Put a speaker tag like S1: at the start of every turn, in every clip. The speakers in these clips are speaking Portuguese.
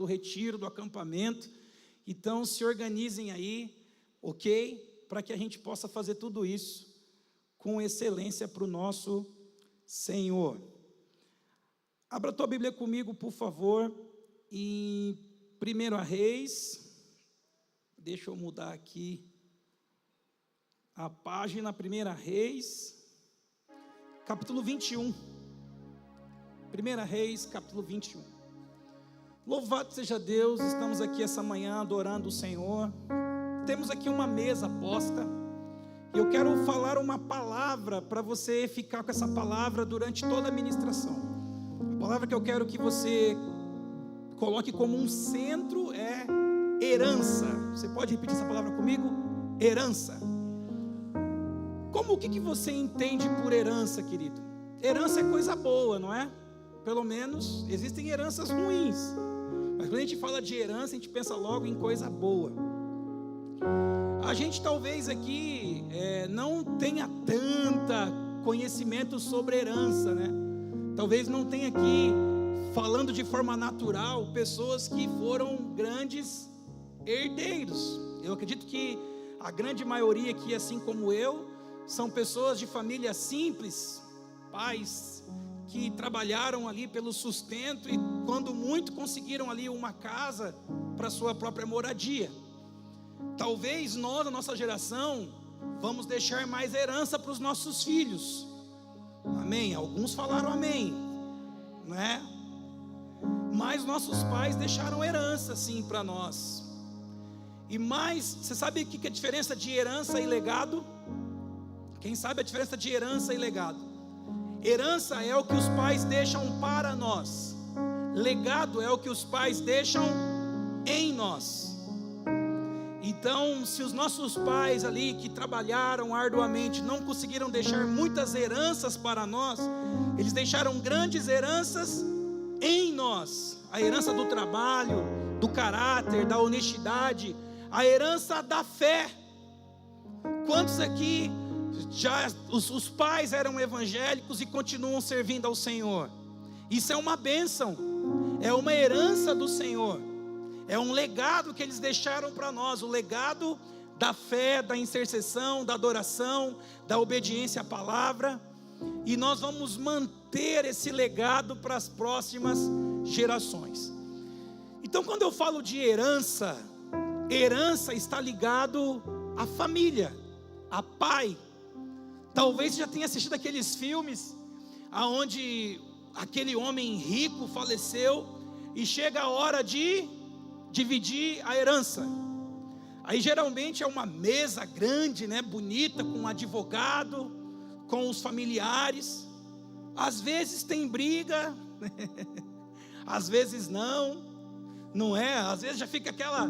S1: do retiro, do acampamento. Então se organizem aí, ok? Para que a gente possa fazer tudo isso com excelência para o nosso Senhor. Abra a tua Bíblia comigo, por favor, em 1 Reis. Deixa eu mudar aqui a página. 1 Reis, capítulo 21. 1 Reis, capítulo 21. Louvado seja Deus, estamos aqui essa manhã adorando o Senhor. Temos aqui uma mesa posta. E eu quero falar uma palavra para você ficar com essa palavra durante toda a ministração. A palavra que eu quero que você coloque como um centro é herança. Você pode repetir essa palavra comigo? Herança. O que você entende por herança, querido? Herança é coisa boa, não é? Pelo menos existem heranças ruins, mas quando a gente fala de herança, a gente pensa logo em coisa boa. A gente talvez aqui não tenha tanta conhecimento sobre herança, né? Talvez não tenha aqui, falando de forma natural, pessoas que foram grandes herdeiros. Eu acredito que a grande maioria aqui, assim como eu, são pessoas de família simples, pais que trabalharam ali pelo sustento e quando muito conseguiram ali uma casa para sua própria moradia. Talvez nós, a nossa geração, vamos deixar mais herança para os nossos filhos. Amém? Alguns falaram amém, não é? Mas nossos pais deixaram herança sim para nós. E mais, você sabe o que é a diferença de herança e legado? Quem sabe a diferença de herança e legado? Herança é o que os pais deixam para nós. Legado é o que os pais deixam em nós. Então, se os nossos pais ali que trabalharam arduamente não conseguiram deixar muitas heranças para nós, eles deixaram grandes heranças em nós. A herança do trabalho, do caráter, da honestidade, a herança da fé. Quantos aqui já os pais eram evangélicos e continuam servindo ao Senhor? Isso é uma bênção, é uma herança do Senhor, é um legado que eles deixaram para nós, o legado da fé, da intercessão, da adoração, da obediência à palavra. E nós vamos manter esse legado para as próximas gerações. Então, quando eu falo de herança, herança está ligado à família, a pai. Talvez você já tenha assistido aqueles filmes aonde aquele homem rico faleceu e chega a hora de dividir a herança. Aí geralmente é uma mesa grande, né, bonita, com um advogado, com os familiares. Às vezes tem briga, às vezes não é? Às vezes já fica aquela...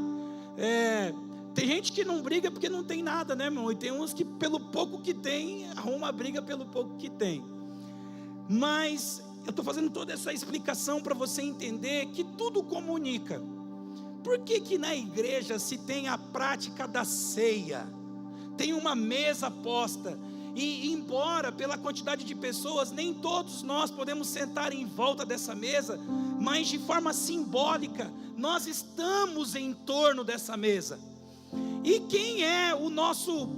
S1: Tem gente que não briga porque não tem nada, né, irmão? E tem uns que pelo pouco que tem, arruma a briga pelo pouco que tem. Mas eu estou fazendo toda essa explicação para você entender que tudo comunica. Por que na igreja se tem a prática da ceia? Tem uma mesa posta. E embora pela quantidade de pessoas, nem todos nós podemos sentar em volta dessa mesa, mas de forma simbólica, nós estamos em torno dessa mesa. E quem é o nosso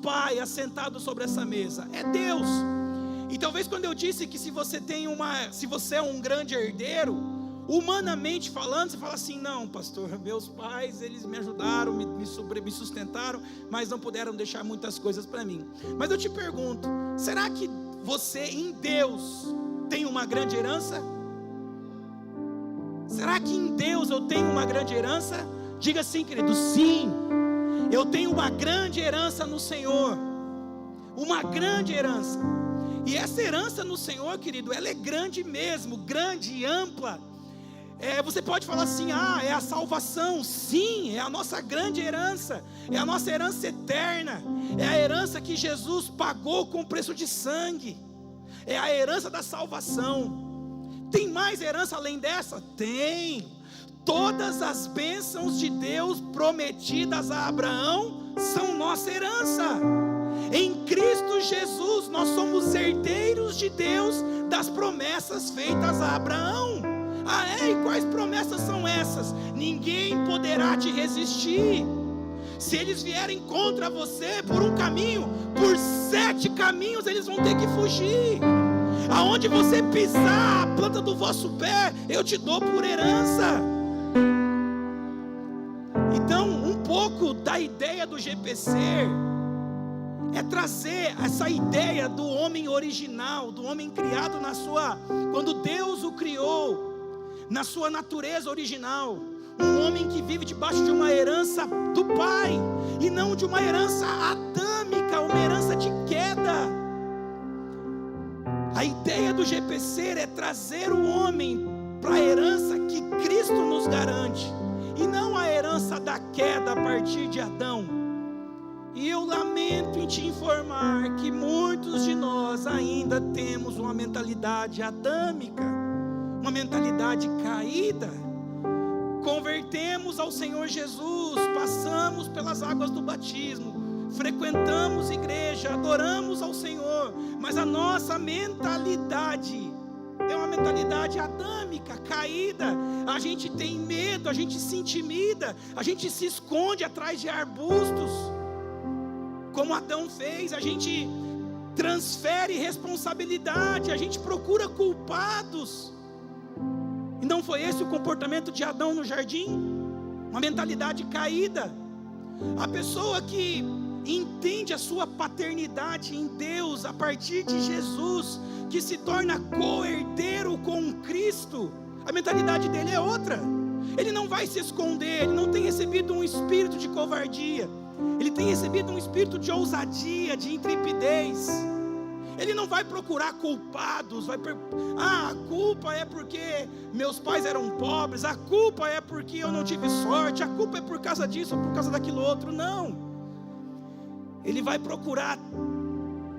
S1: pai assentado sobre essa mesa? É Deus. E talvez quando eu disse que se você é um grande herdeiro, humanamente falando, você fala assim: não, pastor, meus pais, eles me ajudaram, me sustentaram, mas não puderam deixar muitas coisas para mim. Mas eu te pergunto, será que você em Deus tem uma grande herança? Será que em Deus eu tenho uma grande herança? Diga sim, querido, sim. Eu tenho uma grande herança no Senhor. Uma grande herança. E essa herança no Senhor, querido, ela é grande mesmo, grande e ampla. Você pode falar assim: é a salvação. Sim, é a nossa grande herança. É a nossa herança eterna. É a herança que Jesus pagou com preço de sangue. É a herança da salvação. Tem mais herança além dessa? Tem. Todas as bênçãos de Deus prometidas a Abraão são nossa herança. Em Cristo Jesus nós somos herdeiros de Deus das promessas feitas a Abraão. Ah, é? E quais promessas são essas? Ninguém poderá te resistir. Se eles vierem contra você por um caminho, por 7 caminhos eles vão ter que fugir. Aonde você pisar a planta do vosso pé, eu te dou por herança. Então, um pouco da ideia do GPC é trazer essa ideia do homem original, do homem criado quando Deus o criou, na sua natureza original. Um homem que vive debaixo de uma herança do Pai, e não de uma herança adâmica, uma herança de queda. A ideia do GPC é trazer o homem para a herança que Cristo nos garante, e não a herança da queda a partir de Adão. E eu lamento em te informar que muitos de nós ainda temos uma mentalidade adâmica, uma mentalidade caída. Convertemos ao Senhor Jesus, passamos pelas águas do batismo, frequentamos igreja, adoramos ao Senhor, mas a nossa mentalidade é uma mentalidade adâmica, caída. A gente tem medo, a gente se intimida, a gente se esconde atrás de arbustos, como Adão fez. A gente transfere responsabilidade, a gente procura culpados. E não foi esse o comportamento de Adão no jardim? Uma mentalidade caída. A pessoa que entende a sua paternidade em Deus a partir de Jesus, que se torna co-herdeiro com Cristo, a mentalidade dele é outra. Ele não vai se esconder, ele não tem recebido um espírito de covardia, ele tem recebido um espírito de ousadia, de intrepidez. Ele não vai procurar culpados, a culpa é porque meus pais eram pobres, a culpa é porque eu não tive sorte, a culpa é por causa disso ou por causa daquilo outro. Não. Ele vai procurar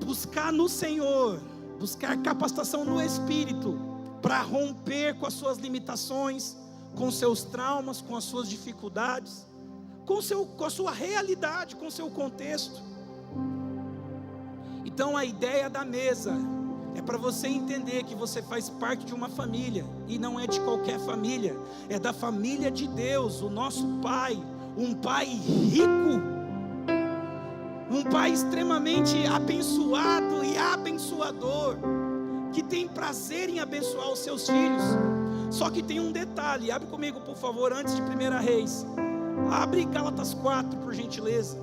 S1: buscar no Senhor, buscar capacitação no Espírito, para romper com as suas limitações, com seus traumas, com as suas dificuldades, com a sua realidade, com o seu contexto. Então a ideia da mesa é para você entender que você faz parte de uma família, e não é de qualquer família, é da família de Deus, o nosso Pai, um Pai rico, um Pai extremamente abençoado e abençoador, que tem prazer em abençoar os seus filhos. Só que tem um detalhe, abre comigo por favor, antes de 1 Reis, abre Gálatas 4 por gentileza.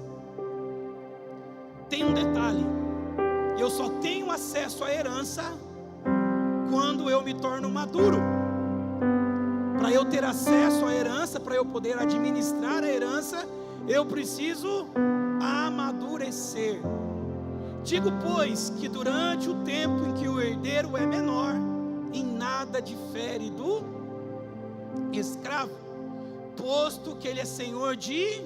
S1: Tem um detalhe: eu só tenho acesso à herança quando eu me torno maduro. Para eu ter acesso à herança, para eu poder administrar a herança, eu preciso amadurecer. Digo, pois, que durante o tempo em que o herdeiro é menor, em nada difere do escravo, posto que ele é senhor de...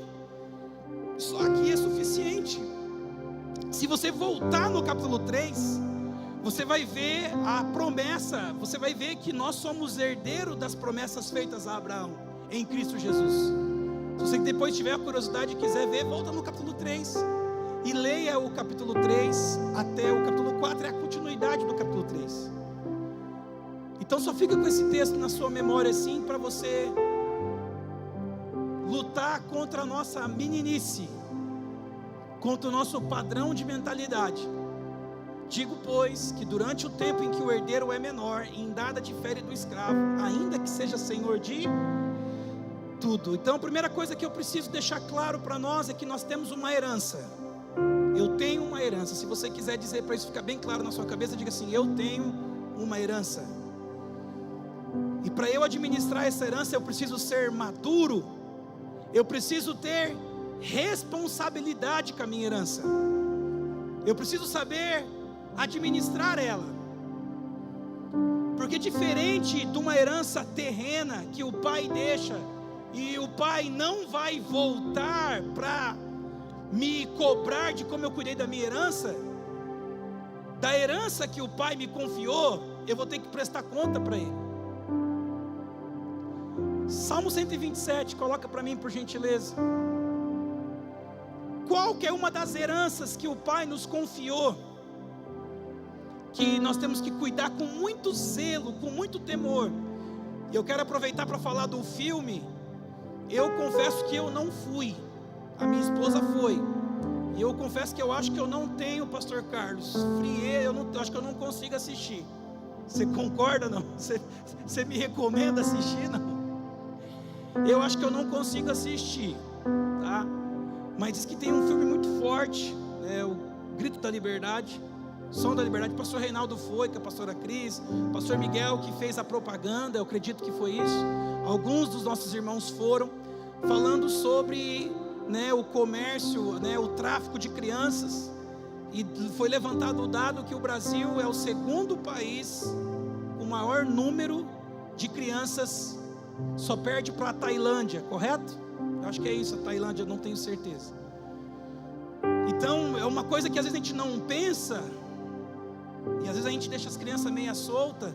S1: Só aqui é suficiente. Se você voltar no capítulo 3, você vai ver a promessa, você vai ver que nós somos herdeiros das promessas feitas a Abraão, em Cristo Jesus. Se você depois tiver a curiosidade e quiser ver, volta no capítulo 3, e leia o capítulo 3 até o capítulo 4, é a continuidade do capítulo 3. Então só fica com esse texto na sua memória assim, para você lutar contra a nossa meninice, contra o nosso padrão de mentalidade. Digo, pois, que durante o tempo em que o herdeiro é menor, em nada difere do escravo, ainda que seja senhor de tudo. Então a primeira coisa que eu preciso deixar claro para nós é que nós temos uma herança. Eu tenho uma herança. Se você quiser dizer para isso ficar bem claro na sua cabeça, diga assim: eu tenho uma herança. E para eu administrar essa herança, eu preciso ser maduro, eu preciso ter responsabilidade com a minha herança, eu preciso saber administrar ela, porque diferente de uma herança terrena que o pai deixa, e o pai não vai voltar para me cobrar de como eu cuidei da minha herança, da herança que o pai me confiou, eu vou ter que prestar conta para ele. Salmo 127, coloca para mim por gentileza. Qual que é uma das heranças que o Pai nos confiou, que nós temos que cuidar com muito zelo, com muito temor? E eu quero aproveitar para falar do filme. Eu confesso que eu não fui, a minha esposa foi. E eu confesso que eu acho que eu não tenho, pastor Carlos, friei, eu acho que eu não consigo assistir. Você concorda, não? Você me recomenda assistir, não? Eu acho que eu não consigo assistir, tá? Mas diz que tem um filme muito forte, né? O Grito da Liberdade, Som da Liberdade. O pastor Reinaldo foi, com a pastora Cris, o pastor Miguel que fez a propaganda, eu acredito que foi isso. Alguns dos nossos irmãos foram, falando sobre, né, o comércio, né, o tráfico de crianças. E foi levantado o dado que o Brasil é o segundo país com o maior número de crianças, só perde para a Tailândia, correto? Eu acho que é isso, a Tailândia, não tenho certeza. Então é uma coisa que às vezes a gente não pensa, e às vezes a gente deixa as crianças meio soltas.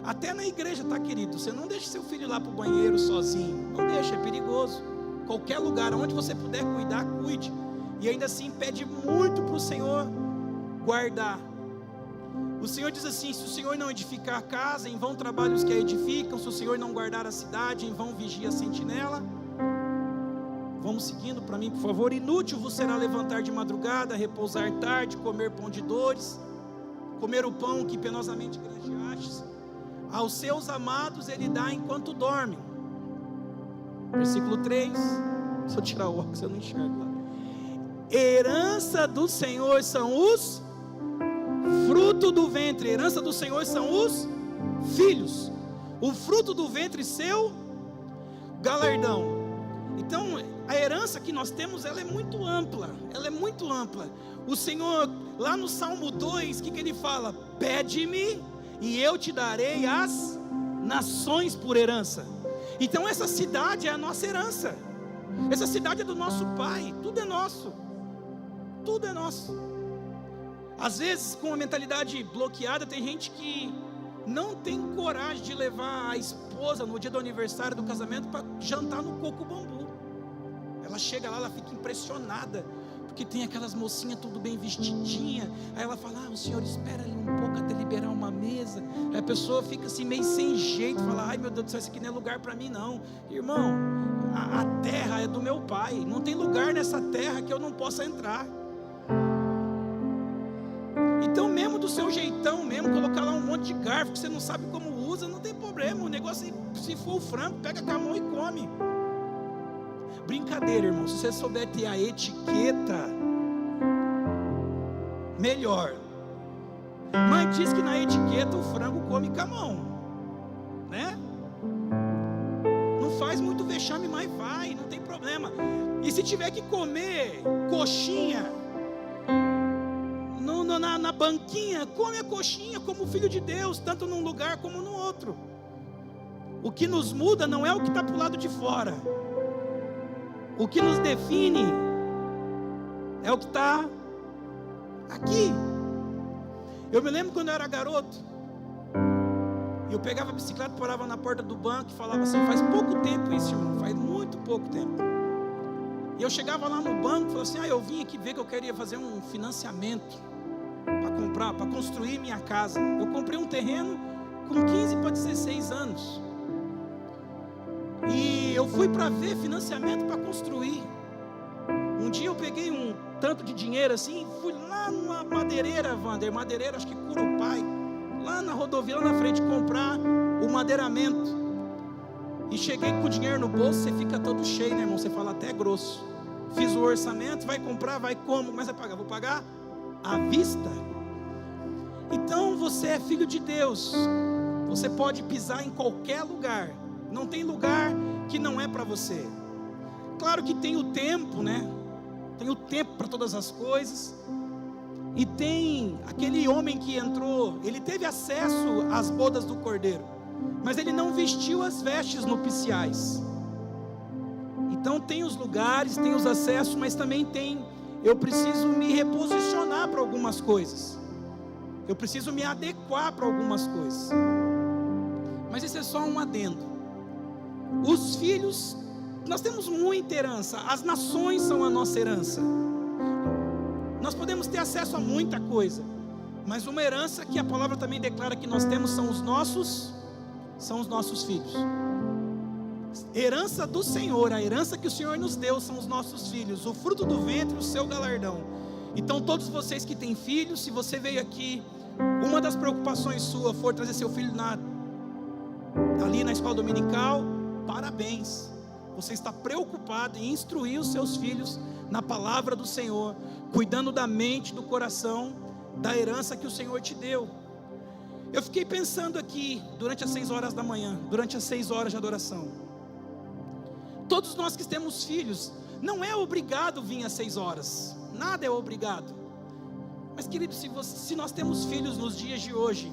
S1: Até na igreja, tá, querido? Você não deixa seu filho lá para o banheiro sozinho, não deixa, é perigoso. Qualquer lugar, onde você puder cuidar, cuide. E ainda assim pede muito para o Senhor guardar. O Senhor diz assim: se o Senhor não edificar a casa, em vão trabalham os que a edificam. Se o Senhor não guardar a cidade, em vão vigia a sentinela. Vamos seguindo para mim, por favor. Inútil vos será levantar de madrugada, repousar tarde, comer pão de dores, comer o pão que penosamente granjeastes. Aos seus amados ele dá enquanto dormem. Versículo 3. Deixa eu tirar o óculos, eu não enxergo lá. Herança do Senhor são os fruto do ventre. Herança do Senhor são os filhos. O fruto do ventre seu galardão. Então a herança que nós temos, ela é muito ampla. Ela é muito ampla. O Senhor, lá no Salmo 2, o que ele fala? Pede-me e eu te darei as nações por herança. Então essa cidade é a nossa herança. Essa cidade é do nosso Pai. Tudo é nosso. Tudo é nosso. Às vezes, com a mentalidade bloqueada, tem gente que não tem coragem de levar a esposa no dia do aniversário do casamento para jantar no coco bambu. Ela chega lá, ela fica impressionada, porque tem aquelas mocinhas tudo bem vestidinha. Aí ela fala: o senhor espera ali um pouco até liberar uma mesa. Aí a pessoa fica assim meio sem jeito, fala: ai meu Deus do céu, isso aqui não é lugar para mim não. Irmão, a terra é do meu Pai. Não tem lugar nessa terra que eu não possa entrar. Então mesmo do seu jeitão, mesmo colocar lá um monte de garfo que você não sabe como usa, não tem problema. O negócio é, se for o frango, pega com a mão e come. Brincadeira, irmão. Se você souber ter a etiqueta, melhor. Mas diz que na etiqueta o frango come com a mão, né? Não faz muito vexame, mas vai, não tem problema. E se tiver que comer coxinha na banquinha, come a coxinha como filho de Deus, tanto num lugar como no outro. O que nos muda não é o que está para o lado de fora. O que nos define é o que está aqui. Eu me lembro quando eu era garoto, eu pegava a bicicleta, parava na porta do banco e falava assim: faz pouco tempo isso, irmão, faz muito pouco tempo. E eu chegava lá no banco e falava assim: eu vim aqui ver que eu queria fazer um financiamento para construir minha casa. Eu comprei um terreno com 15 para 16 anos. E eu fui para ver financiamento para construir. Um dia eu peguei um tanto de dinheiro assim, fui lá numa madeireira, Wander, madeireira, acho que Curupai, lá na rodovia, lá na frente, comprar o madeiramento. E cheguei com o dinheiro no bolso, você fica todo cheio, né, irmão? Você fala até grosso. Fiz o orçamento, vai comprar, vai como? Começa a pagar, vou pagar à vista. Então você é filho de Deus. Você pode pisar em qualquer lugar. Não tem lugar que não é para você. Claro que tem o tempo, né? Tem o tempo para todas as coisas. E tem aquele homem que entrou, ele teve acesso às bodas do Cordeiro, mas ele não vestiu as vestes nupciais. Então tem os lugares, tem os acessos, mas também tem, eu preciso me reposicionar para algumas coisas. Eu preciso me adequar para algumas coisas. Mas isso é só um adendo. Os filhos, nós temos muita herança. As nações são a nossa herança. Nós podemos ter acesso a muita coisa, mas uma herança que a palavra também declara que nós temos são os nossos são os nossos filhos. Herança do Senhor, a herança que o Senhor nos deu são os nossos filhos, o fruto do ventre, o seu galardão. Então todos vocês que têm filhos, se você veio aqui, uma das preocupações sua for trazer seu filho ali na escola dominical, parabéns. Você está preocupado em instruir os seus filhos na palavra do Senhor, cuidando da mente, do coração, da herança que o Senhor te deu. Eu fiquei pensando aqui, durante as 6 horas da manhã, durante as 6 horas de adoração. Todos nós que temos filhos, não é obrigado vir às 6 horas, nada é obrigado. Mas querido, se nós temos filhos nos dias de hoje,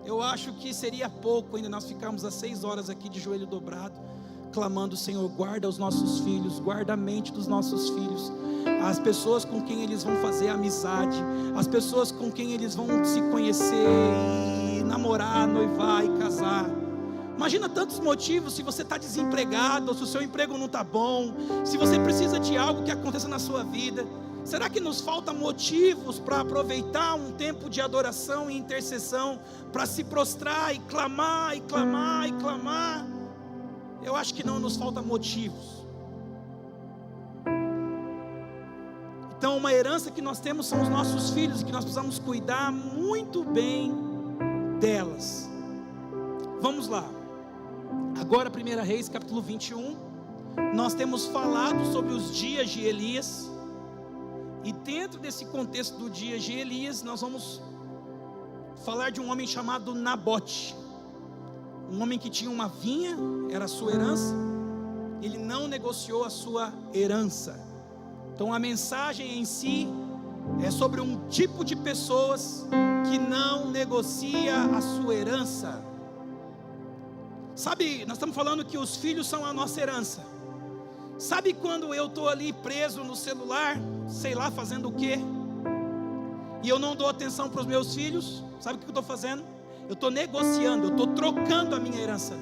S1: eu acho que seria pouco ainda nós ficarmos às 6 horas aqui de joelho dobrado, clamando: Senhor, guarda os nossos filhos, guarda a mente dos nossos filhos, as pessoas com quem eles vão fazer amizade, as pessoas com quem eles vão se conhecer, e namorar, noivar e casar. Imagina tantos motivos, se você está desempregado, ou se o seu emprego não está bom, se você precisa de algo que aconteça na sua vida. Será que nos falta motivos para aproveitar um tempo de adoração e intercessão, para se prostrar e clamar, e clamar, e clamar? Eu acho que não nos falta motivos. Então uma herança que nós temos são os nossos filhos, e que nós precisamos cuidar muito bem delas. Vamos lá. Agora 1 Reis capítulo 21. Nós temos falado sobre os dias de Elias. E dentro desse contexto do dia de Elias, nós vamos falar de um homem chamado Nabote. Um homem que tinha uma vinha, era a sua herança. Ele não negociou a sua herança. Então a mensagem em si é sobre um tipo de pessoas que não negocia a sua herança. Sabe, nós estamos falando que os filhos são a nossa herança. Sabe quando eu estou ali preso no celular, sei lá fazendo o quê, e eu não dou atenção para os meus filhos? Sabe o que eu estou fazendo? Eu estou negociando, eu estou trocando a minha herança.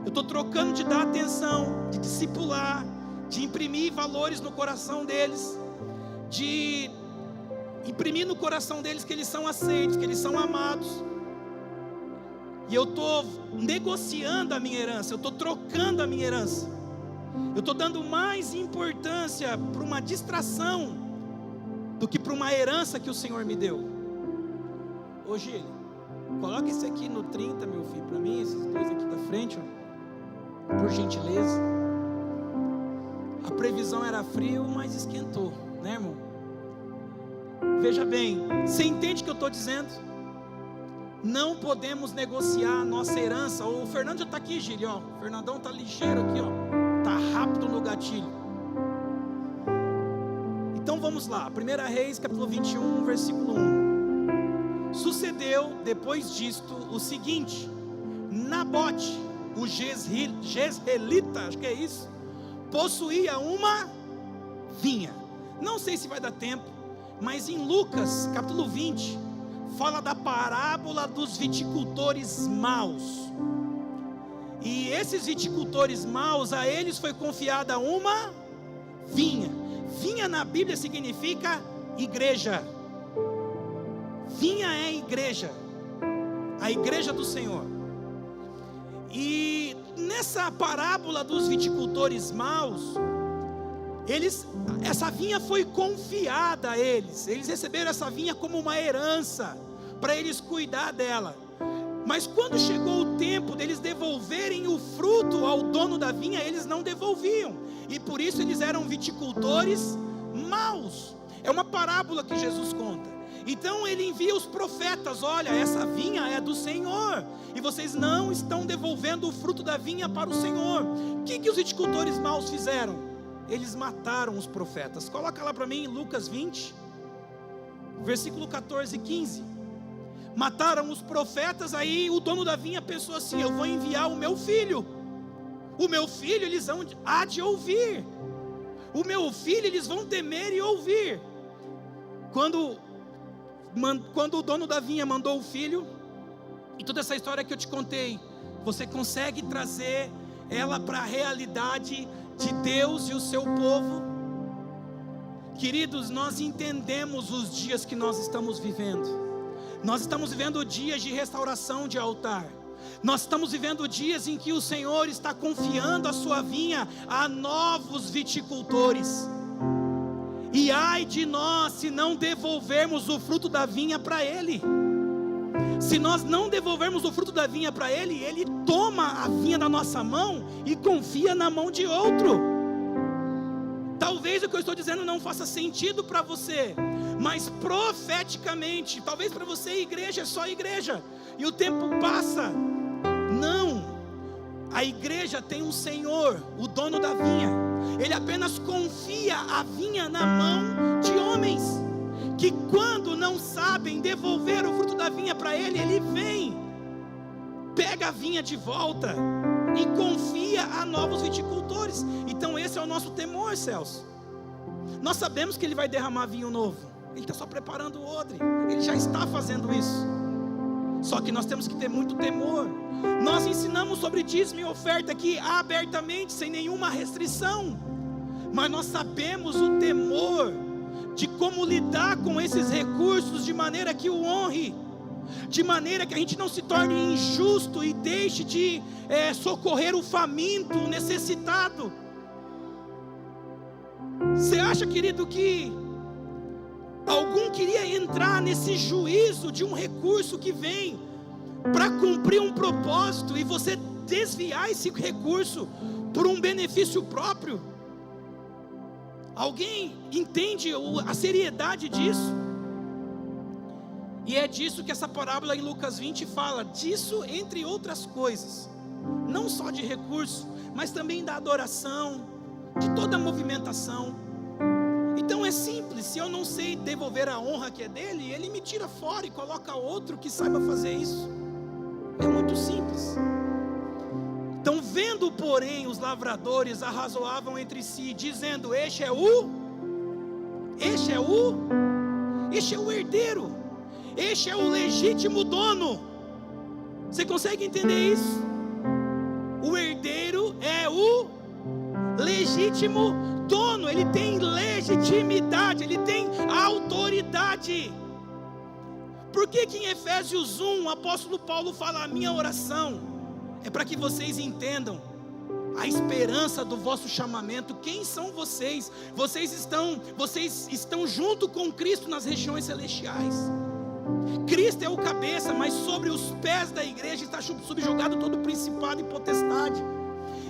S1: Eu estou trocando de dar atenção, de discipular, de imprimir valores no coração deles, de imprimir no coração deles que eles são aceitos, que eles são amados. E eu estou negociando a minha herança, eu estou trocando a minha herança. Eu estou dando mais importância para uma distração do que para uma herança que o Senhor me deu. Ô Gílio, coloca esse aqui no 30, meu filho, para mim, esses dois aqui da frente, ó, por gentileza. A previsão era frio, mas esquentou, né, irmão? Veja bem, você entende o que eu estou dizendo? Não podemos negociar a nossa herança. O Fernando já está aqui, Gílio, ó. O Fernandão está ligeiro aqui, ó. Está rápido no gatilho. Então vamos lá, 1 Reis capítulo 21, versículo 1. Sucedeu depois disto o seguinte: Nabote, o Jezreelita, acho que é isso, possuía uma vinha. Não sei se vai dar tempo, mas em Lucas capítulo 20 fala da parábola dos viticultores maus. E esses viticultores maus, a eles foi confiada uma vinha. Vinha na Bíblia significa igreja. Vinha é igreja, a igreja do Senhor. E nessa parábola dos viticultores maus, essa vinha foi confiada a eles. Eles receberam essa vinha como uma herança, para eles cuidar dela. Mas quando chegou o tempo deles devolverem o fruto ao dono da vinha, eles não devolviam. E por isso eles eram viticultores maus. É uma parábola que Jesus conta. Então ele envia os profetas: olha, essa vinha é do Senhor, e vocês não estão devolvendo o fruto da vinha para o Senhor. O que os viticultores maus fizeram? Eles mataram os profetas. Coloca lá para mim, Lucas 20, versículo 14 e 15. Mataram os profetas. Aí o dono da vinha pensou assim: eu vou enviar o meu filho. O meu filho eles há de ouvir. O meu filho eles vão temer e ouvir. Quando o dono da vinha mandou o filho, e toda essa história que eu te contei, você consegue trazer ela para a realidade de Deus e o seu povo? Queridos, nós entendemos os dias que nós estamos vivendo. Nós estamos vivendo dias de restauração de altar. Nós estamos vivendo dias em que o Senhor está confiando a sua vinha a novos viticultores. E ai de nós se não devolvermos o fruto da vinha para Ele. Se nós não devolvermos o fruto da vinha para Ele, Ele toma a vinha da nossa mão e confia na mão de outro. Talvez o que eu estou dizendo não faça sentido para você, mas profeticamente, talvez para você igreja é só igreja, e o tempo passa. Não, a igreja tem um Senhor, o dono da vinha. Ele apenas confia a vinha na mão de homens, que quando não sabem devolver o fruto da vinha para Ele, Ele vem, pega a vinha de volta e confia a novos viticultores. Então esse é o nosso temor, Celso. Nós sabemos que Ele vai derramar vinho novo, Ele está só preparando o odre, Ele já está fazendo isso. Só que nós temos que ter muito temor. Nós ensinamos sobre dízimo e oferta aqui abertamente, sem nenhuma restrição, mas nós sabemos o temor de como lidar com esses recursos de maneira que o honre, de maneira que a gente não se torne injusto e deixe de socorrer o faminto, o necessitado. Você acha, querido, que algum queria entrar nesse juízo de um recurso que vem para cumprir um propósito e você desviar esse recurso por um benefício próprio? Alguém entende a seriedade disso? E é disso que essa parábola em Lucas 20 fala, disso entre outras coisas, não só de recurso, mas também da adoração, de toda a movimentação. Então é simples, se eu não sei devolver a honra que é dele, Ele me tira fora e coloca outro que saiba fazer isso. É muito simples. Então, vendo porém os lavradores arrazoavam entre si, dizendo: este é o herdeiro, este é o legítimo dono. Você consegue entender isso? O herdeiro é o legítimo dono, ele tem legitimidade, ele tem autoridade. Por que em Efésios 1 o apóstolo Paulo fala: a minha oração é para que vocês entendam a esperança do vosso chamamento? Quem são vocês? Vocês estão junto com Cristo nas regiões celestiais. Cristo é o cabeça, mas sobre os pés da igreja está subjugado todo principado e potestade.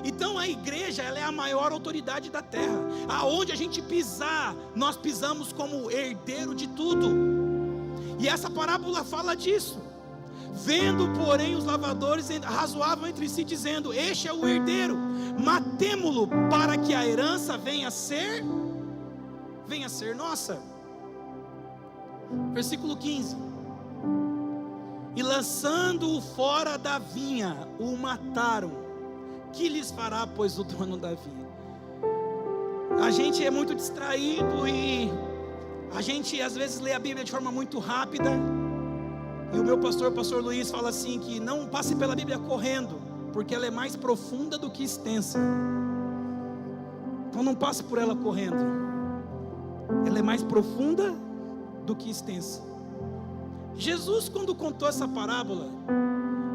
S1: Então a igreja, ela é a maior autoridade da terra. Aonde a gente pisar, nós pisamos como herdeiro de tudo. E essa parábola fala disso. Vendo porém os lavradores arrazoavam entre si, dizendo: este é o herdeiro, matemo-lo para que a herança venha a ser nossa. Versículo 15: e lançando-o fora da vinha, o mataram. Que lhes fará, pois, o dono da vinha? A gente é muito distraído e a gente às vezes lê a Bíblia de forma muito rápida. E o meu pastor Luiz fala assim, que não passe pela Bíblia correndo, porque ela é mais profunda do que extensa. Então não passe por ela correndo, ela é mais profunda do que extensa. Jesus, quando contou essa parábola,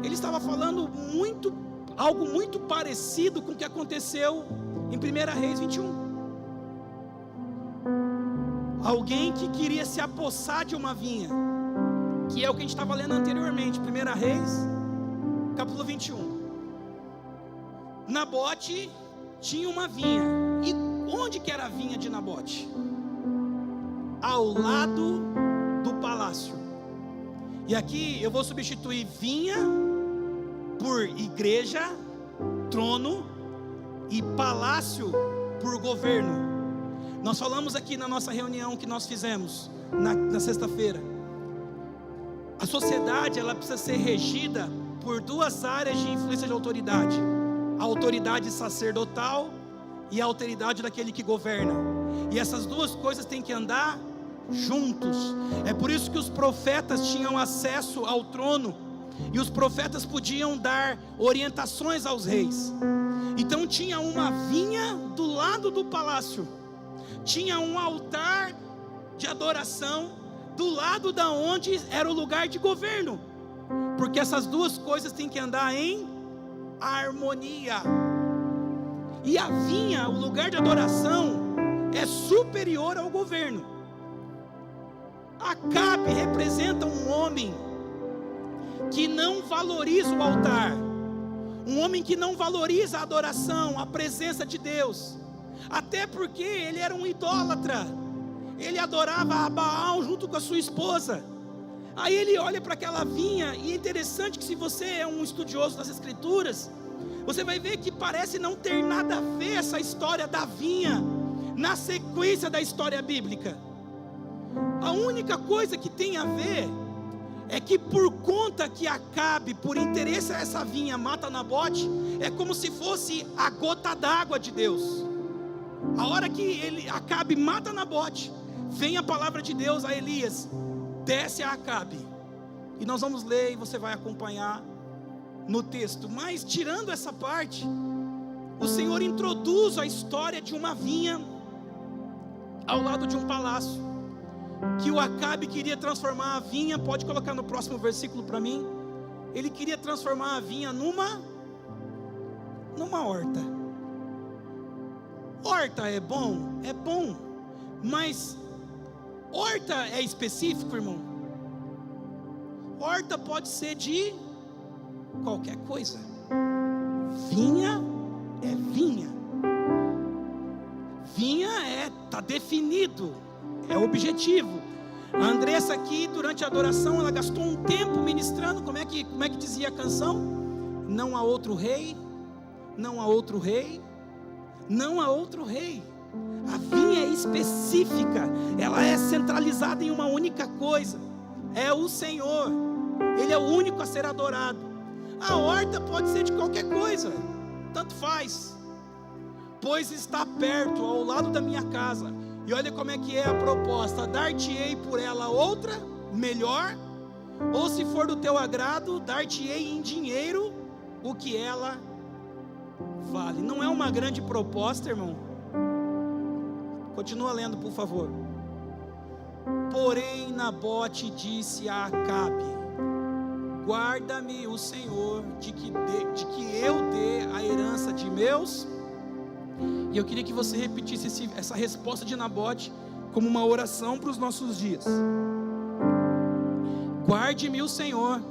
S1: ele estava falando algo muito parecido com o que aconteceu em 1 Reis 21. Alguém que queria se apossar de uma vinha, que é o que a gente estava lendo anteriormente, 1 Reis, capítulo 21. Nabote tinha uma vinha. E onde que era a vinha de Nabote? Ao lado do palácio. E aqui eu vou substituir vinha por igreja, trono, e palácio por governo. Nós falamos aqui na nossa reunião que nós fizemos na sexta-feira. A sociedade, ela precisa ser regida por duas áreas de influência de autoridade: a autoridade sacerdotal e a autoridade daquele que governa. E essas duas coisas têm que andar juntos. É por isso que os profetas tinham acesso ao trono, e os profetas podiam dar orientações aos reis. Então tinha uma vinha do lado do palácio, tinha um altar de adoração do lado da onde era o lugar de governo, porque essas duas coisas têm que andar em harmonia. E a vinha, o lugar de adoração, é superior ao governo. Acabe representa um homem que não valoriza o altar, um homem que não valoriza a adoração, a presença de Deus, até porque ele era um idólatra. Ele adorava a Baal junto com a sua esposa. Aí ele olha para aquela vinha, e é interessante que, se você é um estudioso das Escrituras, você vai ver que parece não ter nada a ver essa história da vinha na sequência da história bíblica. A única coisa que tem a ver é que, por conta que Acabe, por interesse a essa vinha, mata Nabote, é como se fosse a gota d'água de Deus. A hora que Acabe mata Nabote, vem a palavra de Deus a Elias: desce a Acabe. E nós vamos ler e você vai acompanhar no texto. Mas, tirando essa parte, o Senhor introduz a história de uma vinha ao lado de um palácio, que o Acabe queria transformar a vinha. Pode colocar no próximo versículo para mim. Ele queria transformar a vinha numa horta. Horta é bom, mas horta é específico, irmão? Horta pode ser de qualquer coisa. Vinha é vinha. Vinha está definido, é objetivo. A Andressa aqui, durante a adoração, ela gastou um tempo ministrando. Como é que dizia a canção? Não há outro rei, não há outro rei, não há outro rei. A vinha é específica, ela é centralizada em uma única coisa: é o Senhor. Ele é o único a ser adorado. A horta pode ser de qualquer coisa, tanto faz. Pois está perto, ao lado da minha casa. E olha como é que é a proposta: dar-te-ei por ela outra, melhor, ou se for do teu agrado, dar-te-ei em dinheiro o que ela vale. Não é uma grande proposta, irmão? Continua lendo, por favor. Porém Nabote disse a Acabe: guarda-me o Senhor de que eu dê a herança de meus. E eu queria que você repetisse essa resposta de Nabote como uma oração para os nossos dias. Guarde-me o Senhor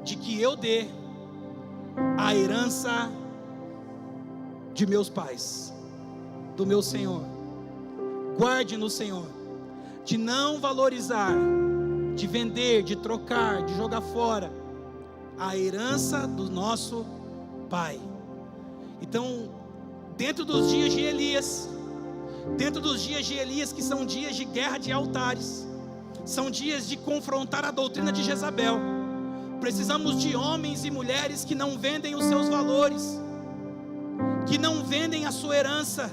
S1: de que eu dê a herança de meus pais, do meu Senhor. Guarde-nos, Senhor, de não valorizar, de vender, de trocar, de jogar fora a herança do nosso pai. Então, dentro dos dias de Elias, que são dias de guerra de altares, são dias de confrontar a doutrina de Jezabel, precisamos de homens e mulheres que não vendem os seus valores, que não vendem a sua herança,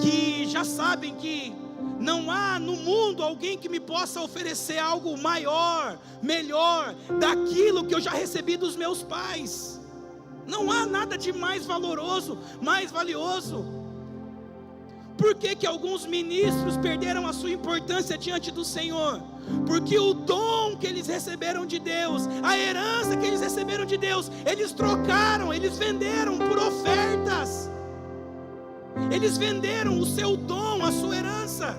S1: que já sabem que não há no mundo alguém que me possa oferecer algo maior, melhor, daquilo que eu já recebi dos meus pais. Não há nada de mais valoroso, mais valioso. Por que alguns ministros perderam a sua importância diante do Senhor? Porque o dom que eles receberam de Deus, a herança que eles receberam de Deus, eles trocaram, eles venderam por ofertas. Eles venderam o seu dom, a sua herança,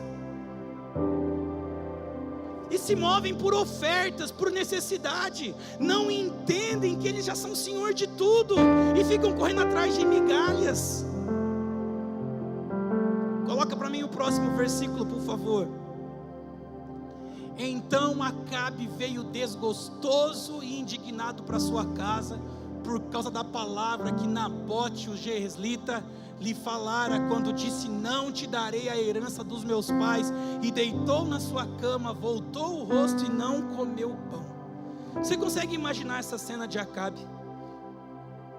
S1: e se movem por ofertas, por necessidade. Não entendem que eles já são senhor de tudo e ficam correndo atrás de migalhas. Coloca para mim o próximo versículo, por favor. Então Acabe veio desgostoso e indignado para sua casa, por causa da palavra que Nabote, o jezreelita, lhe falara, quando disse: não te darei a herança dos meus pais. E deitou na sua cama, voltou o rosto e não comeu pão. Você consegue imaginar essa cena de Acabe?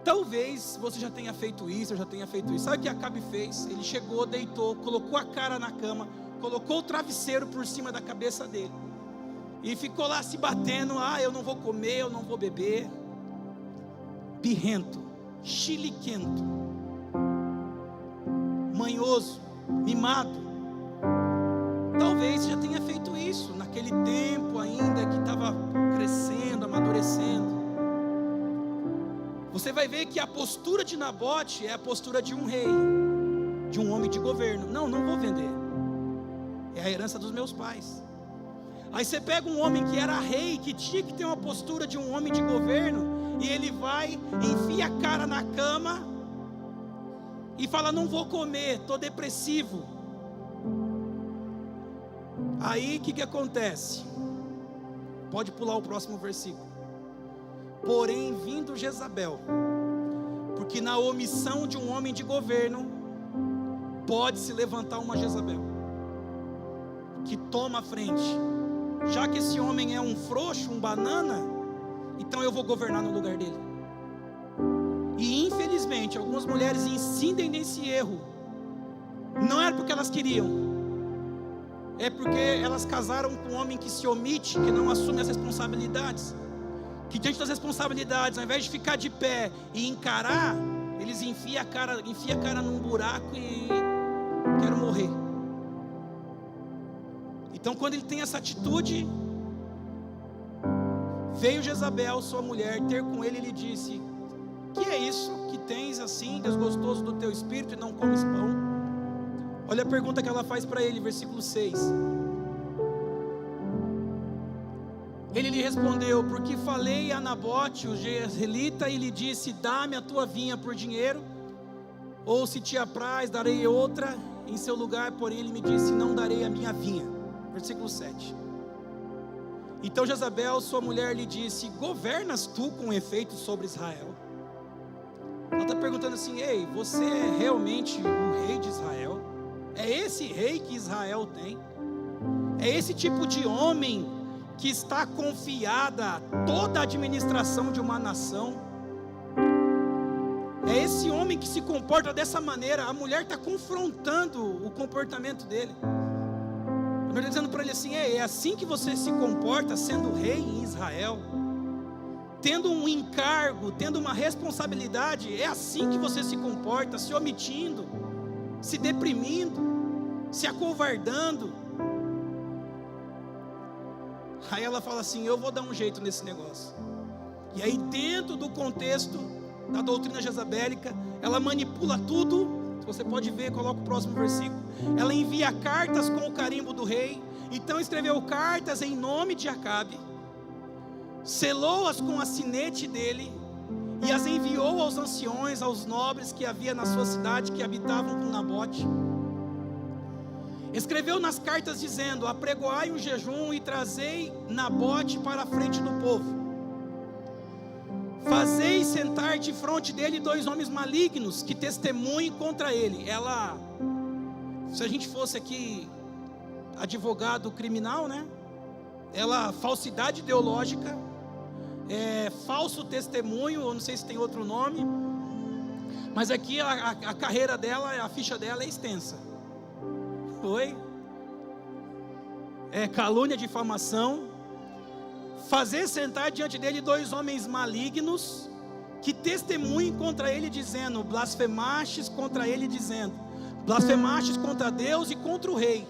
S1: Talvez você já tenha feito isso, eu já tenha feito isso. Sabe o que Acabe fez? Ele chegou, deitou, colocou a cara na cama, colocou o travesseiro por cima da cabeça dele e ficou lá se batendo: eu não vou comer, eu não vou beber. Birrento, chiliquento, manhoso, mimado. Talvez talvez já tenha feito isso naquele tempo ainda que estava crescendo, amadurecendo. Você vai ver que a postura de Nabote é a postura de um rei, de um homem de governo. Não vou vender, é a herança dos meus pais. Aí você pega um homem que era rei, que tinha que ter uma postura de um homem de governo, e ele vai, enfia a cara na cama e fala: não vou comer, estou depressivo. Aí o que acontece? Pode pular o próximo versículo. Porém, vindo Jezabel, porque na omissão de um homem de governo, pode se levantar uma Jezabel, que toma a frente. Já que esse homem é um frouxo, um banana, então eu vou governar no lugar dele. E infelizmente, algumas mulheres incidem nesse erro. Não era porque elas queriam, é porque elas casaram com um homem que se omite, que não assume as responsabilidades. Que diante das responsabilidades, ao invés de ficar de pé e encarar, eles enfiam a cara num buraco e quero morrer. Então, quando ele tem essa atitude, veio Jezabel, sua mulher, ter com ele, ele disse: que é isso que tens assim, desgostoso do teu espírito, e não comes pão? Olha a pergunta que ela faz para ele, versículo 6. Ele lhe respondeu: porque falei a Nabote, o jezreelita, e lhe disse: dá-me a tua vinha por dinheiro, ou se te apraz, darei outra em seu lugar. Porém ele me disse: não darei a minha vinha. Versículo 7. Então Jezabel, sua mulher, lhe disse: governas tu com efeito sobre Israel? Ela está perguntando assim: ei, você é realmente o rei de Israel? É esse rei que Israel tem? É esse tipo de homem que está confiada toda a administração de uma nação? É esse homem que se comporta dessa maneira? A mulher está confrontando o comportamento dele. A mulher está dizendo para ele assim: é assim que você se comporta sendo rei em Israel? Tendo um encargo, tendo uma responsabilidade, é assim que você se comporta, se omitindo, se deprimindo, se acovardando? Aí ela fala assim: eu vou dar um jeito nesse negócio. E aí, dentro do contexto da doutrina jezabélica, ela manipula tudo. Se você pode ver, coloca o próximo versículo. Ela envia cartas com o carimbo do rei. Então escreveu cartas em nome de Acabe, selou-as com a sinete dele, e as enviou aos anciões, aos nobres que havia na sua cidade, que habitavam com Nabote. Escreveu nas cartas dizendo: apregoai um jejum e trazei Nabote para a frente do povo. Fazei sentar de fronte dele 2 homens malignos que testemunhem contra ele. Ela, se a gente fosse aqui advogado criminal, né? Ela, falsidade ideológica, falso testemunho, eu não sei se tem outro nome, mas aqui a carreira dela, a ficha dela é extensa. Oi? Calúnia, difamação. Fazer sentar diante dele 2 homens malignos que testemunhem contra ele, dizendo: blasfemastes contra ele, dizendo: blasfemastes contra Deus e contra o rei.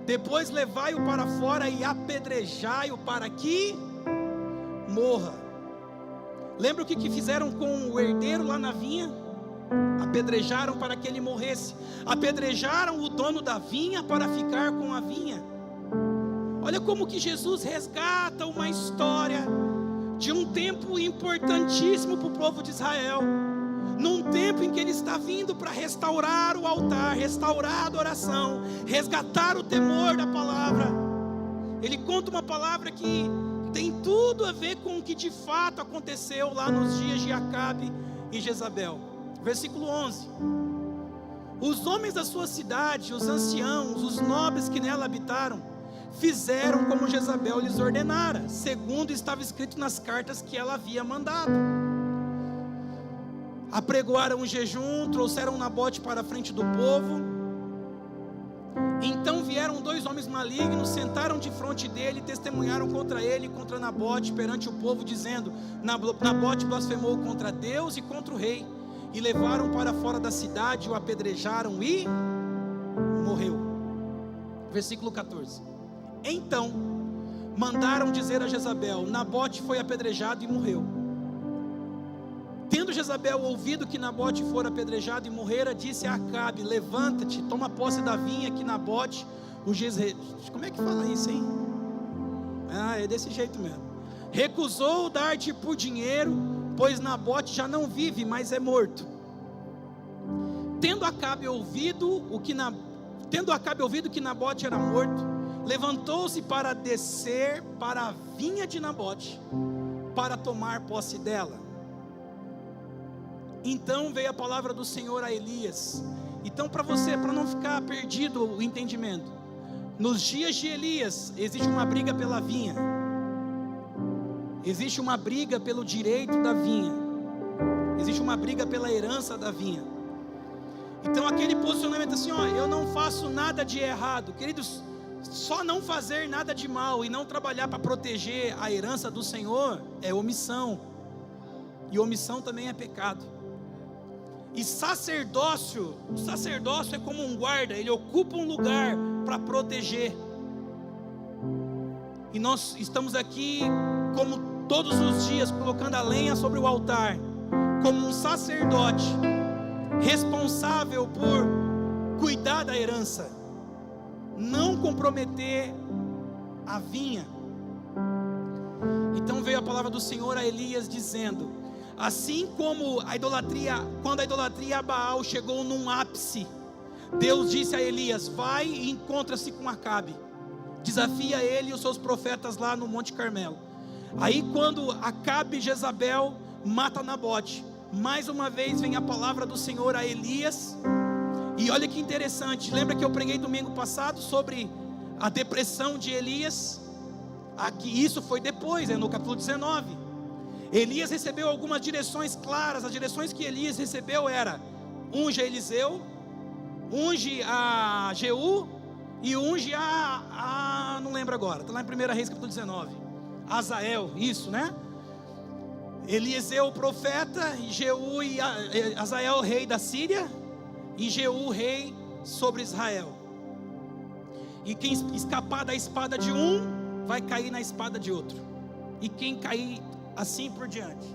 S1: Depois levai-o para fora e apedrejai-o para que morra. Lembra o que fizeram com o herdeiro lá na vinha? Apedrejaram para que ele morresse. Apedrejaram o dono da vinha para ficar com a vinha. Olha como que Jesus resgata uma história de um tempo importantíssimo para o povo de Israel. Num tempo em que ele está vindo para restaurar o altar, restaurar a adoração, resgatar o temor da palavra. Ele conta uma palavra que tem tudo a ver com o que de fato aconteceu lá nos dias de Acabe e Jezabel. Versículo 11. Os homens da sua cidade, os anciãos, os nobres que nela habitaram, fizeram como Jezabel lhes ordenara, segundo estava escrito nas cartas que ela havia mandado. Apregoaram um jejum, trouxeram Nabote para a frente do povo. Então vieram 2 homens malignos, sentaram de frente dele, testemunharam contra ele e contra Nabote perante o povo, dizendo: Nabote blasfemou contra Deus e contra o rei. E levaram para fora da cidade, o apedrejaram e morreu. Versículo 14. Então mandaram dizer a Jezabel: Nabote foi apedrejado e morreu. Tendo Jezabel ouvido que Nabote fora apedrejado e morrera, disse a Acabe: levanta-te, toma posse da vinha que Nabote, o Jezreel... Como é que fala isso, hein? É desse jeito mesmo. Recusou dar-te por dinheiro, pois Nabote já não vive, mas é morto. Tendo Acabe ouvido que Nabote era morto, levantou-se para descer para a vinha de Nabote, para tomar posse dela. Então veio a palavra do Senhor a Elias. Então, para você, para não ficar perdido o entendimento, nos dias de Elias existe uma briga pela vinha, existe uma briga pelo direito da vinha, existe uma briga pela herança da vinha. Então aquele posicionamento assim, eu não faço nada de errado, queridos, só não fazer nada de mal e não trabalhar para proteger a herança do Senhor é omissão, e omissão também é pecado. E o sacerdócio é como um guarda, ele ocupa um lugar para proteger. E nós estamos aqui, como todos os dias, colocando a lenha sobre o altar, como um sacerdote responsável por cuidar da herança, não comprometer a vinha. Então veio a palavra do Senhor a Elias dizendo: assim como quando a idolatria a Baal chegou num ápice, Deus disse a Elias: vai e encontra-se com Acabe, desafia ele e os seus profetas lá no Monte Carmelo. Aí quando Acabe e Jezabel mata Nabote, mais uma vez vem a palavra do Senhor a Elias. E olha que interessante, lembra que eu preguei domingo passado sobre a depressão de Elias? Aqui, isso foi depois, no capítulo 19. Elias recebeu algumas direções claras. As direções que Elias recebeu era: unge a Eliseu, unge a Jeú e unge não lembro agora, está lá em 1 Reis capítulo 19, Azael, isso, né? Eliseu profeta, Jeú e Azael rei da Síria, e Jeú rei sobre Israel. E quem escapar da espada de um vai cair na espada de outro, e quem cair assim por diante.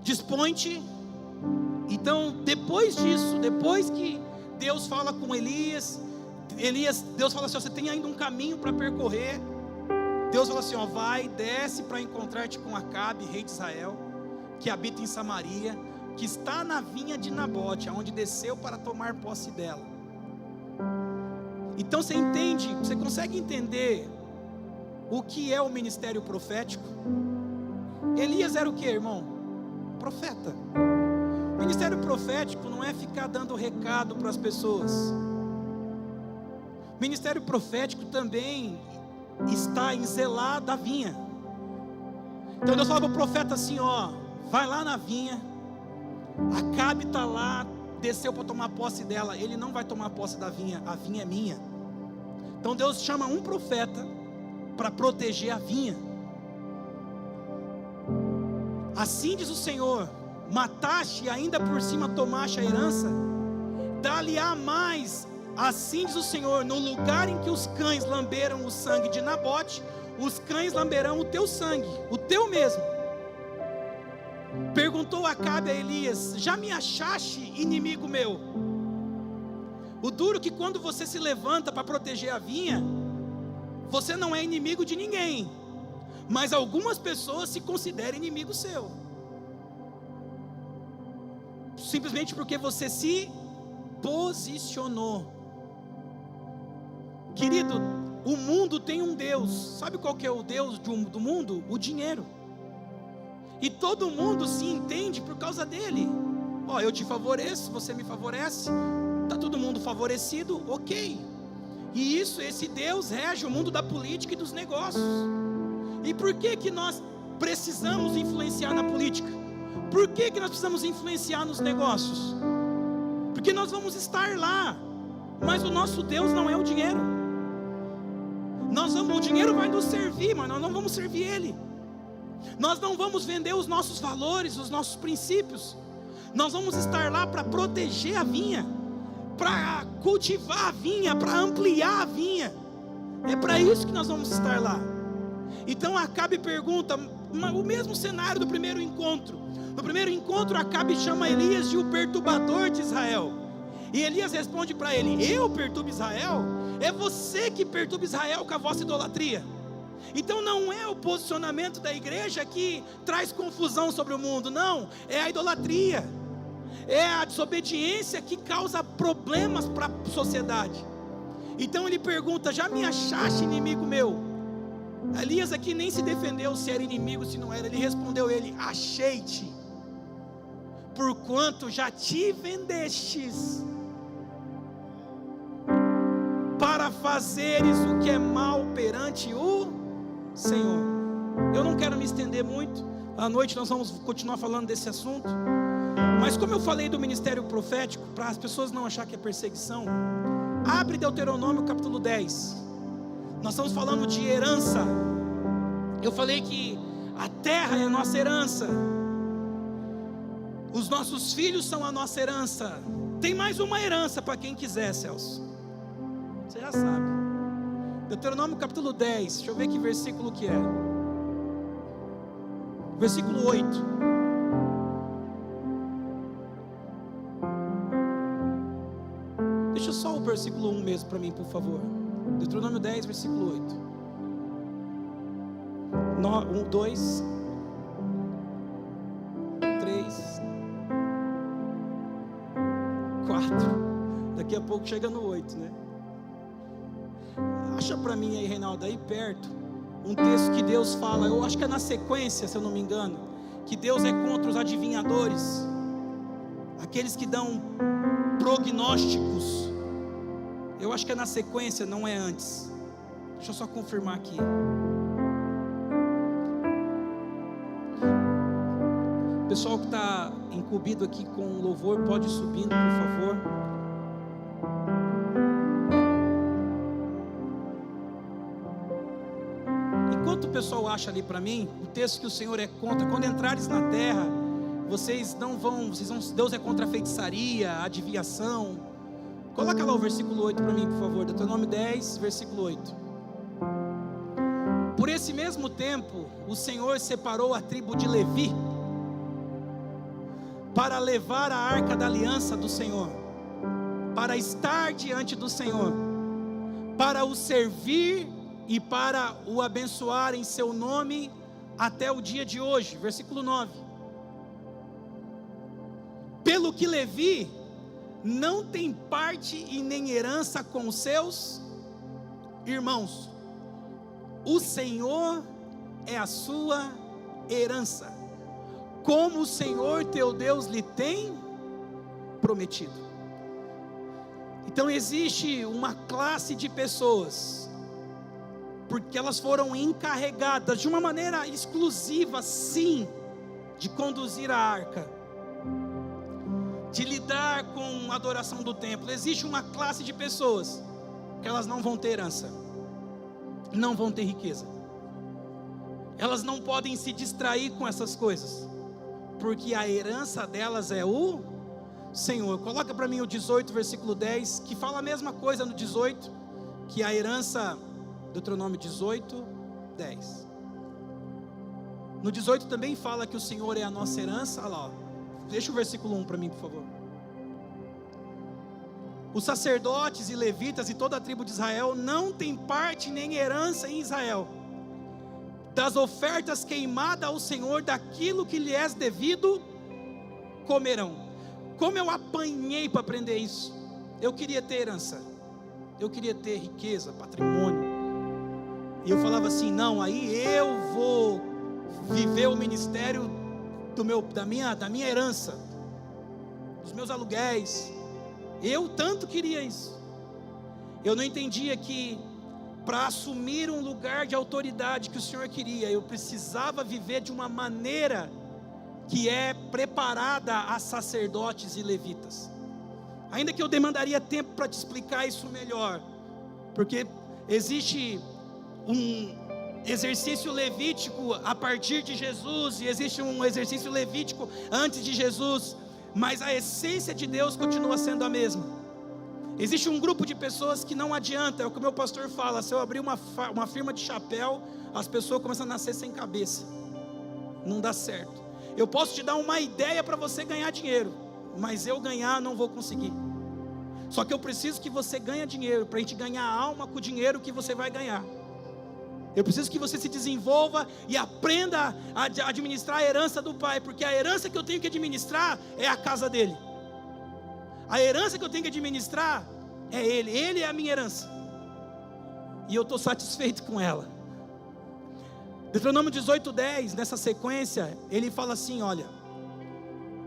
S1: Dispõe-te. Então depois disso, depois que Deus fala com Elias, Deus fala assim: você tem ainda um caminho para percorrer. Deus fala assim: vai, desce para encontrar-te com Acabe, rei de Israel, que habita em Samaria, que está na vinha de Nabote, aonde desceu para tomar posse dela. Então você entende, você consegue entender o que é o ministério profético? Elias era o que, irmão? Profeta. O ministério profético não é ficar dando recado para as pessoas. O ministério profético também está em zelar da vinha. Então Deus fala para o profeta assim: vai lá na vinha, Acabe está lá, desceu para tomar posse dela. Ele não vai tomar posse da vinha, a vinha é minha. Então Deus chama um profeta para proteger a vinha. Assim diz o Senhor: mataste e ainda por cima tomaste a herança, dá-lhe-á mais. Assim diz o Senhor: no lugar em que os cães lamberam o sangue de Nabote, os cães lamberão o teu sangue, o teu mesmo. Perguntou Acabe a Elias: já me achaste inimigo meu? O duro é que quando você se levanta para proteger a vinha, você não é inimigo de ninguém, mas algumas pessoas se consideram inimigo seu, simplesmente porque você se posicionou. Querido, o mundo tem um Deus. Sabe qual que é o Deus do mundo? O dinheiro. E todo mundo se entende por causa dele. Eu te favoreço, você me favorece, está todo mundo favorecido, ok. E esse Deus rege o mundo da política e dos negócios. E por que nós precisamos influenciar na política? Por que nós precisamos influenciar nos negócios? Porque nós vamos estar lá, mas o nosso Deus não é o dinheiro. O dinheiro vai nos servir, mas nós não vamos servir ele. Nós não vamos vender os nossos valores, os nossos princípios. Nós vamos estar lá para proteger a vinha, para cultivar a vinha, para ampliar a vinha. É para isso que nós vamos estar lá. Então Acabe pergunta, o mesmo cenário do primeiro encontro. No primeiro encontro, Acabe chama Elias de o perturbador de Israel. E Elias responde para ele: eu perturbo Israel? É você que perturba Israel com a vossa idolatria. Então não é o posicionamento da igreja que traz confusão sobre o mundo, não, é a idolatria, é a desobediência que causa problemas para a sociedade. Então ele pergunta: já me achaste inimigo meu? Elias aqui nem se defendeu se era inimigo, se não era. Ele respondeu: achei-te, porquanto já te vendestes para fazeres o que é mal perante o Senhor. Eu não quero me estender muito, à noite nós vamos continuar falando desse assunto, mas como eu falei do ministério profético, para as pessoas não acharem que é perseguição, abre Deuteronômio capítulo 10, nós estamos falando de herança. Eu falei que a terra é a nossa herança, os nossos filhos são a nossa herança. Tem mais uma herança para quem quiser, Celso, você já sabe. Deuteronômio capítulo 10, deixa eu ver que versículo que é. Versículo 8. Deixa só o versículo 1 mesmo para mim, por favor. Deuteronômio 10, versículo 8. 1, 2, 3, 4. Daqui a pouco chega no 8, né? Acha para mim aí, Reinaldo, aí perto, um texto que Deus fala, eu acho que é na sequência, se eu não me engano, que Deus é contra os adivinhadores, aqueles que dão prognósticos. Eu acho que é na sequência, não é antes. Deixa eu só confirmar aqui. O pessoal que está incumbido aqui com o louvor, pode ir subindo, por favor. Enquanto o pessoal acha ali para mim, o texto que o Senhor é contra, quando entrares na terra, vocês não vão, Deus é contra a feitiçaria, a adivinhação. Coloca lá o versículo 8 para mim, por favor. Deuteronômio 10, versículo 8. Por esse mesmo tempo, o Senhor separou a tribo de Levi para levar a arca da aliança do Senhor, para estar diante do Senhor, para o servir e para o abençoar em seu nome até o dia de hoje. Versículo 9. Pelo que Levi não tem parte e nem herança com os seus irmãos, o Senhor é a sua herança, como o Senhor teu Deus lhe tem prometido. Então existe uma classe de pessoas, porque elas foram encarregadas de uma maneira exclusiva, sim, de conduzir a arca, de lidar com a adoração do templo. Existe uma classe de pessoas que elas não vão ter herança, não vão ter riqueza, elas não podem se distrair com essas coisas, porque a herança delas é o Senhor. Coloca para mim o 18, versículo 10, que fala a mesma coisa no 18, que a herança, Deuteronômio 18, 10. No 18 também fala que o Senhor é a nossa herança. Olha lá, ó. Deixa o versículo 1 para mim, por favor. Os sacerdotes e levitas e toda a tribo de Israel não tem parte nem herança em Israel, das ofertas queimadas ao Senhor, daquilo que lhe é devido, comerão. Como eu apanhei para aprender isso. Eu queria ter herança, eu queria ter riqueza, patrimônio, e eu falava assim: não, aí eu vou viver o ministério da minha herança, dos meus aluguéis. Eu tanto queria isso. Eu não entendia que para assumir um lugar de autoridade que o Senhor queria, eu precisava viver de uma maneira que é preparada a sacerdotes e levitas. Ainda que eu demandaria tempo para te explicar isso melhor, porque existe um exercício levítico a partir de Jesus, e existe um exercício levítico antes de Jesus, mas a essência de Deus continua sendo a mesma. Existe um grupo de pessoas que não adianta, é o que o meu pastor fala, se eu abrir uma firma de chapéu, as pessoas começam a nascer sem cabeça, não dá certo. Eu posso te dar uma ideia para você ganhar dinheiro, mas eu ganhar não vou conseguir. Só que eu preciso que você ganhe dinheiro, para a gente ganhar alma com o dinheiro que você vai ganhar. Eu preciso que você se desenvolva e aprenda a administrar a herança do Pai, porque a herança que eu tenho que administrar é a casa dele. A herança que eu tenho que administrar é Ele é a minha herança, e eu estou satisfeito com ela. Deuteronômio 18:10, nessa sequência, ele fala assim, olha: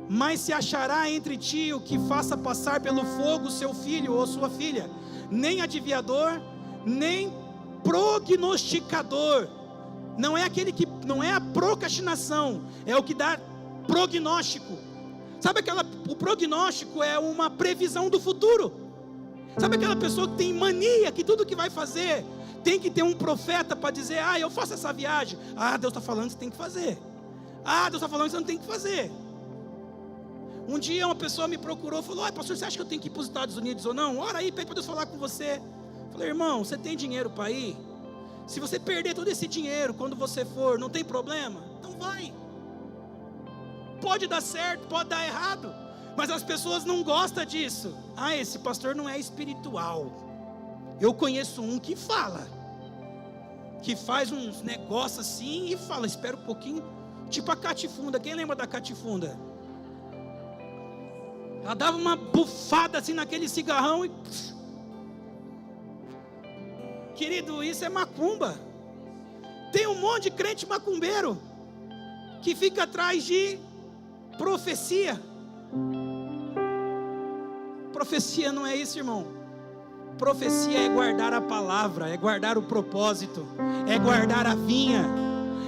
S1: mas se achará entre ti o que faça passar pelo fogo seu filho ou sua filha, nem adivinhador, nem prognosticador, não é a procrastinação, é o que dá prognóstico. Sabe o prognóstico é uma previsão do futuro. Sabe aquela pessoa que tem mania, que tudo que vai fazer, tem que ter um profeta para dizer, eu faço essa viagem. Deus está falando que você tem que fazer. Deus está falando que você não tem que fazer. Um dia uma pessoa me procurou, falou, pastor, você acha que eu tenho que ir para os Estados Unidos ou não? Ora aí, pede para Deus falar com você. Falei, irmão, você tem dinheiro para ir? Se você perder todo esse dinheiro, quando você for, não tem problema? Então vai. Pode dar certo, pode dar errado, mas as pessoas não gostam disso. Esse pastor não é espiritual. Eu conheço um que fala, que faz uns negócios assim e fala, espera um pouquinho, tipo a Catifunda. Quem lembra da Catifunda? Ela dava uma bufada assim naquele cigarrão e... Querido, isso é macumba. Tem um monte de crente macumbeiro que fica atrás de profecia. Profecia não é isso, irmão. Profecia é guardar a palavra, é guardar o propósito, é guardar a vinha,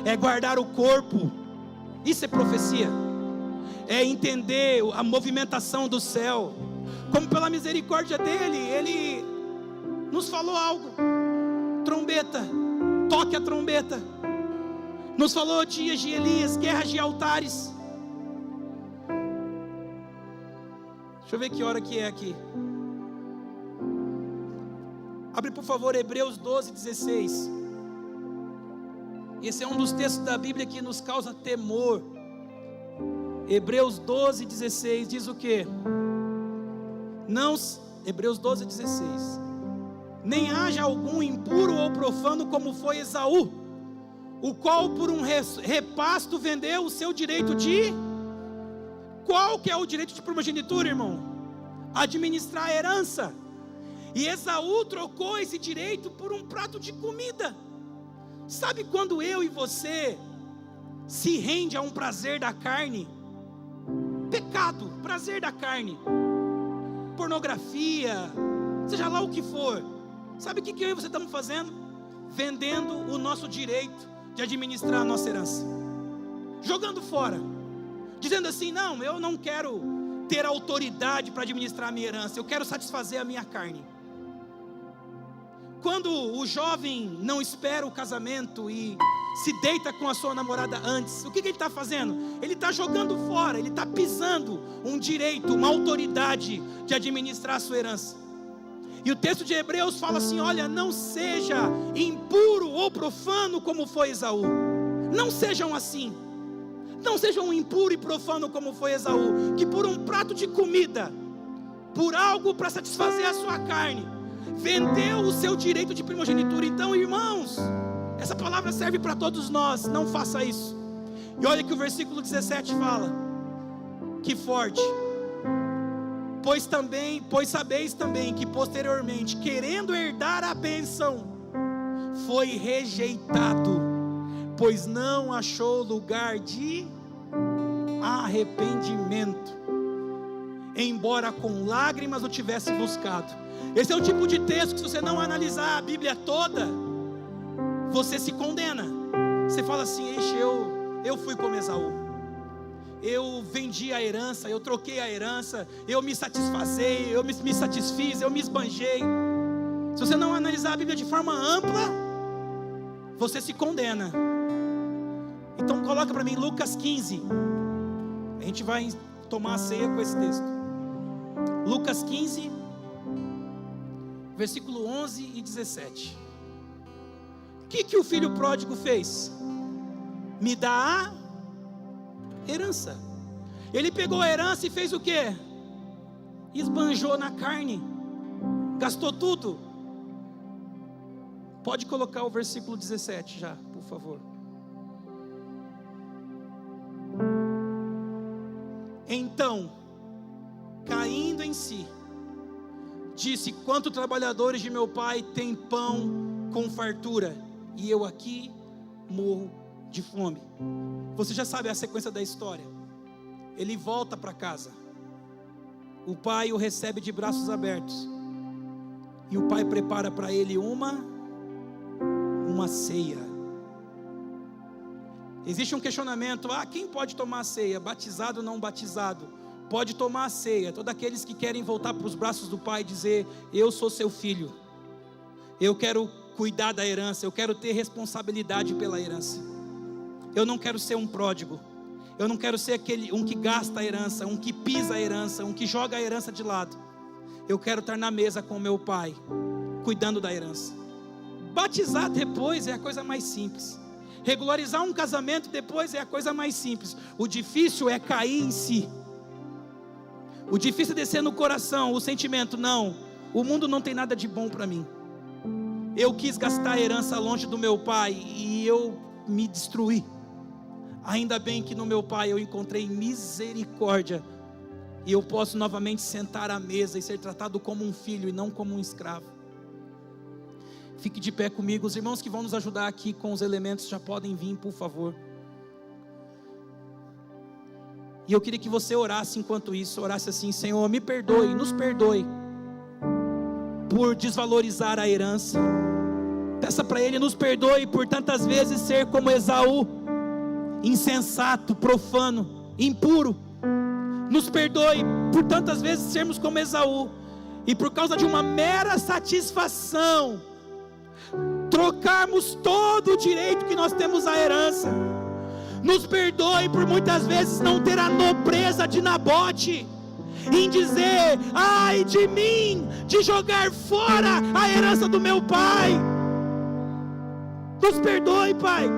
S1: é guardar o corpo. Isso é profecia. É entender a movimentação do céu. Como pela misericórdia dele, ele nos falou algo. Trombeta, toque a trombeta. Nos falou dias de Elias, guerras de altares. Deixa eu ver que hora que é aqui. Abre por favor Hebreus 12:16. Esse é um dos textos da Bíblia que nos causa temor. Hebreus 12:16 diz o quê? Hebreus 12:16. Nem haja algum impuro ou profano como foi Esaú, o qual por um repasto vendeu o seu direito de... Qual que é o direito de primogenitura, irmão? Administrar a herança. E Esaú trocou esse direito por um prato de comida. Sabe quando eu e você se rende a um prazer da carne? Pecado, prazer da carne, pornografia, seja lá o que for. Sabe o que eu e você estamos fazendo? Vendendo o nosso direito de administrar a nossa herança, jogando fora, dizendo assim, não, eu não quero ter autoridade para administrar a minha herança, eu quero satisfazer a minha carne. Quando o jovem não espera o casamento e se deita com a sua namorada antes, o que ele está fazendo? Ele está jogando fora, ele está pisando um direito, uma autoridade de administrar a sua herança. E o texto de Hebreus fala assim, olha, não seja impuro ou profano como foi Esaú. Não sejam assim. Não sejam impuro e profano como foi Esaú, que por um prato de comida, por algo para satisfazer a sua carne, vendeu o seu direito de primogenitura. Então, irmãos, essa palavra serve para todos nós. Não faça isso. E olha que o versículo 17 fala, que forte. Pois sabeis também que posteriormente, querendo herdar a bênção, foi rejeitado, pois não achou lugar de arrependimento, embora com lágrimas o tivesse buscado. Esse é o tipo de texto que, se você não analisar a Bíblia toda, você se condena. Você fala assim, eu fui como Esaú. Eu vendi a herança, eu troquei a herança, eu me satisfazei, eu me satisfiz, eu me esbanjei. Se você não analisar a Bíblia de forma ampla, você se condena. Então coloca para mim Lucas 15. A gente vai tomar a ceia com esse texto. Lucas 15, versículo 11 e 17. O que o filho pródigo fez? Me dá a herança. Ele pegou a herança e fez o quê? Esbanjou na carne, gastou tudo. Pode colocar o versículo 17 já, por favor. Então, caindo em si, disse: quantos trabalhadores de meu pai têm pão com fartura, e eu aqui morro de fome. Você já sabe a sequência da história. Ele volta para casa, o pai o recebe de braços abertos, e o pai prepara para ele uma ceia. Existe um questionamento: quem pode tomar a ceia? Batizado ou não batizado? Pode tomar a ceia todos aqueles que querem voltar para os braços do pai e dizer: eu sou seu filho, eu quero cuidar da herança, eu quero ter responsabilidade pela herança, eu não quero ser um pródigo, eu não quero ser um que gasta a herança, um que pisa a herança, um que joga a herança de lado. Eu quero estar na mesa com meu pai, cuidando da herança. Batizar depois é a coisa mais simples. Regularizar um casamento depois é a coisa mais simples. O difícil é cair em si. O difícil é descer no coração, o sentimento: não, o mundo não tem nada de bom para mim. Eu quis gastar a herança longe do meu pai e eu me destruí. Ainda bem que no meu pai eu encontrei misericórdia, e eu posso novamente sentar à mesa e ser tratado como um filho e não como um escravo. Fique de pé comigo. Os irmãos que vão nos ajudar aqui com os elementos já podem vir, por favor. E eu queria que você orasse enquanto isso, orasse assim: Senhor, me perdoe, nos perdoe por desvalorizar a herança. Peça para Ele: nos perdoe por tantas vezes ser como Esaú, insensato, profano, impuro. Nos perdoe por tantas vezes sermos como Esaú, e por causa de uma mera satisfação, trocarmos todo o direito que nós temos à herança. Nos perdoe por muitas vezes não ter a nobreza de Nabote, em dizer: ai de mim, de jogar fora a herança do meu pai. Nos perdoe, Pai,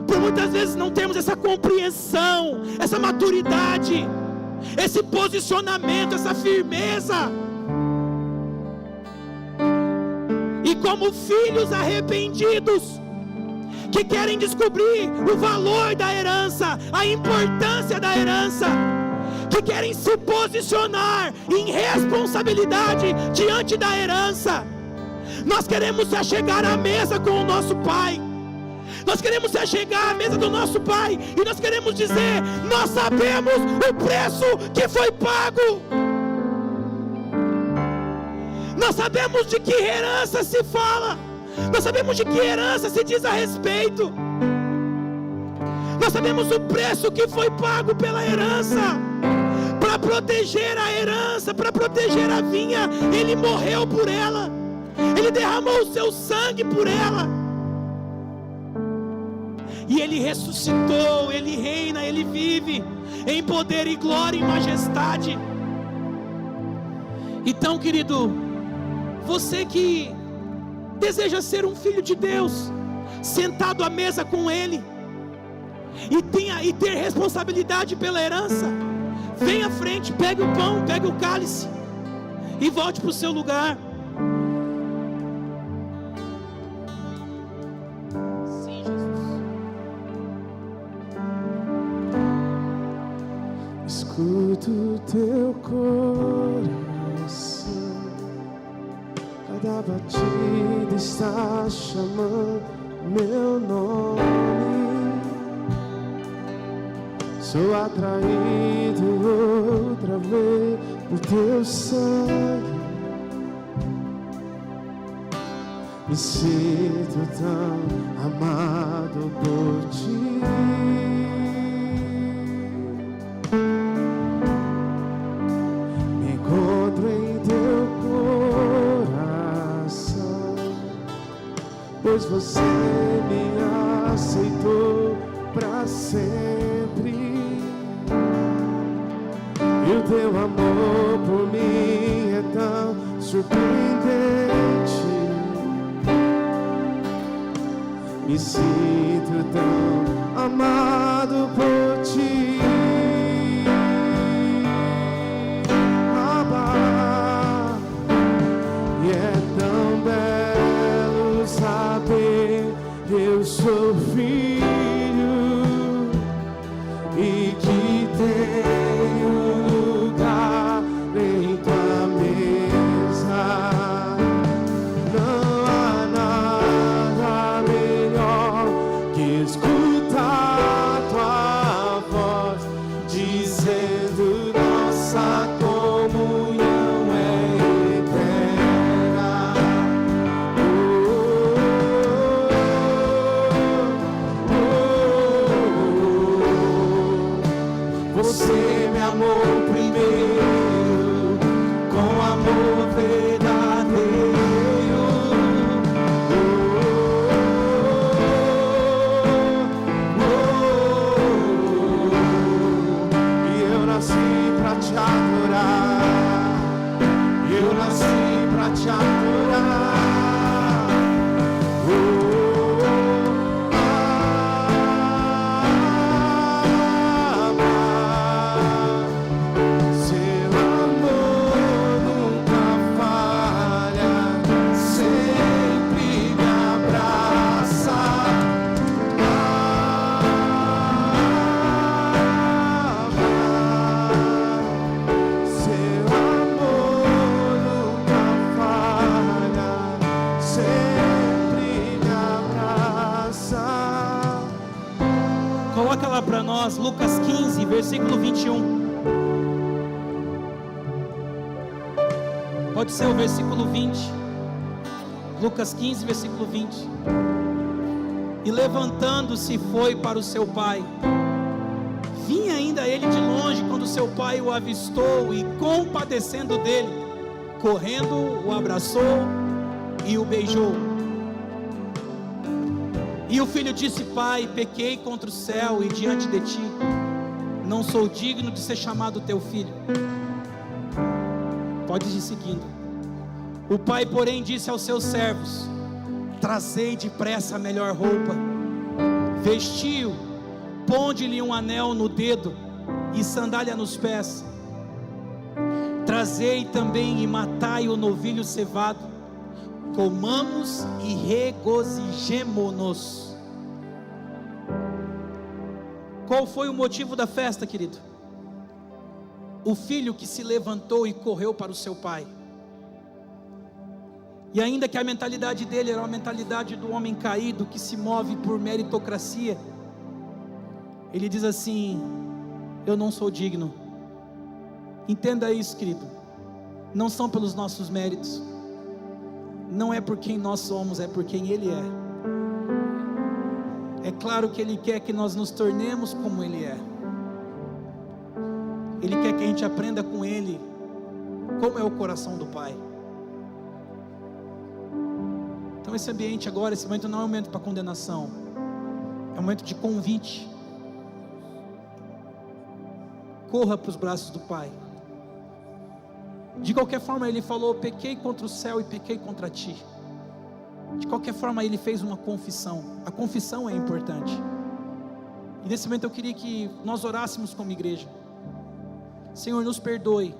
S1: por muitas vezes não termos essa compreensão, essa maturidade, esse posicionamento, essa firmeza. E como filhos arrependidos, que querem descobrir o valor da herança, a importância da herança, que querem se posicionar em responsabilidade diante da herança, nós queremos se achegar à mesa com o nosso Pai. Nós queremos se achegar à mesa do nosso Pai, e nós queremos dizer: nós sabemos o preço que foi pago. Nós sabemos de que herança se fala. Nós sabemos de que herança se diz a respeito. Nós sabemos o preço que foi pago pela herança. Para proteger a herança, para proteger a vinha, Ele morreu por ela. Ele derramou o seu sangue por ela. E Ele ressuscitou, Ele reina, Ele vive em poder e glória e majestade. Então, querido, você que deseja ser um filho de Deus, sentado à mesa com Ele, e ter responsabilidade pela herança, venha à frente, pegue o pão, pegue o cálice e volte para o seu lugar. Sim, Jesus.
S2: Escuto o teu coração, cada batida está chamando meu nome. Sou atraído outra vez por teu sangue. Me sinto tão amado por ti. Me encontro em teu coração, pois você me aceitou pra sempre. E o teu amor por mim é tão surpreendente. Me sinto tão amado por ti, Abba. E é tão belo saber que eu sou filho e que tenho lugar em tua mesa. Não há nada melhor que escutar tua voz dizendo: nossa comunhão é eterna. Você me amou primeiro, com amor verdadeiro. E eu nasci pra te adorar, eu nasci pra te adorar. Seu amor nunca falha, sempre me abraça. Seu amor nunca falha, sempre me abraça.
S1: Coloca lá para nós, Lucas 15, versículo 21. Pode ser o versículo 20. Lucas 15, versículo 20. E levantando-se foi para o seu pai. Vinha ainda ele de longe quando seu pai o avistou e, compadecendo dele, correndo, o abraçou e o beijou. E o filho disse: pai, pequei contra o céu e diante de ti, não sou digno de ser chamado teu filho. Pode ir seguindo. O pai, porém, disse aos seus servos: trazei depressa a melhor roupa, vestiu, ponde-lhe um anel no dedo e sandália nos pés. Trazei também e matai o novilho cevado, comamos e regozijemo-nos. Qual foi o motivo da festa, querido? O filho que se levantou e correu para o seu pai. E ainda que a mentalidade dele era uma mentalidade do homem caído, que se move por meritocracia, ele diz assim: eu não sou digno. Entenda isso, querido. Não são pelos nossos méritos, não é por quem nós somos, é por quem Ele é. É claro que Ele quer que nós nos tornemos como Ele é. Ele quer que a gente aprenda com Ele como é o coração do Pai. Então esse ambiente agora, esse momento não é um momento para condenação, é um momento de convite. Corra para os braços do Pai. De qualquer forma ele falou: pequei contra o céu e pequei contra ti. De qualquer forma ele fez uma confissão. A confissão é importante. E nesse momento eu queria que nós orássemos como igreja. Senhor, nos perdoe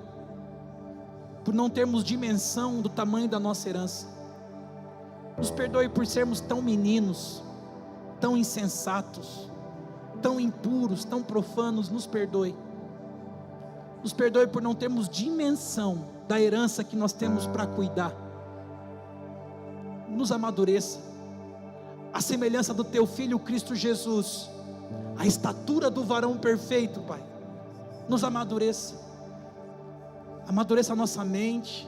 S1: por não termos dimensão do tamanho da nossa herança. Nos perdoe por sermos tão meninos, tão insensatos, tão impuros, tão profanos. Nos perdoe. Nos perdoe por não termos dimensão da herança que nós temos para cuidar. Nos amadureça, a semelhança do teu Filho Cristo Jesus, a estatura do varão perfeito, Pai. Nos amadureça, amadureça a nossa mente,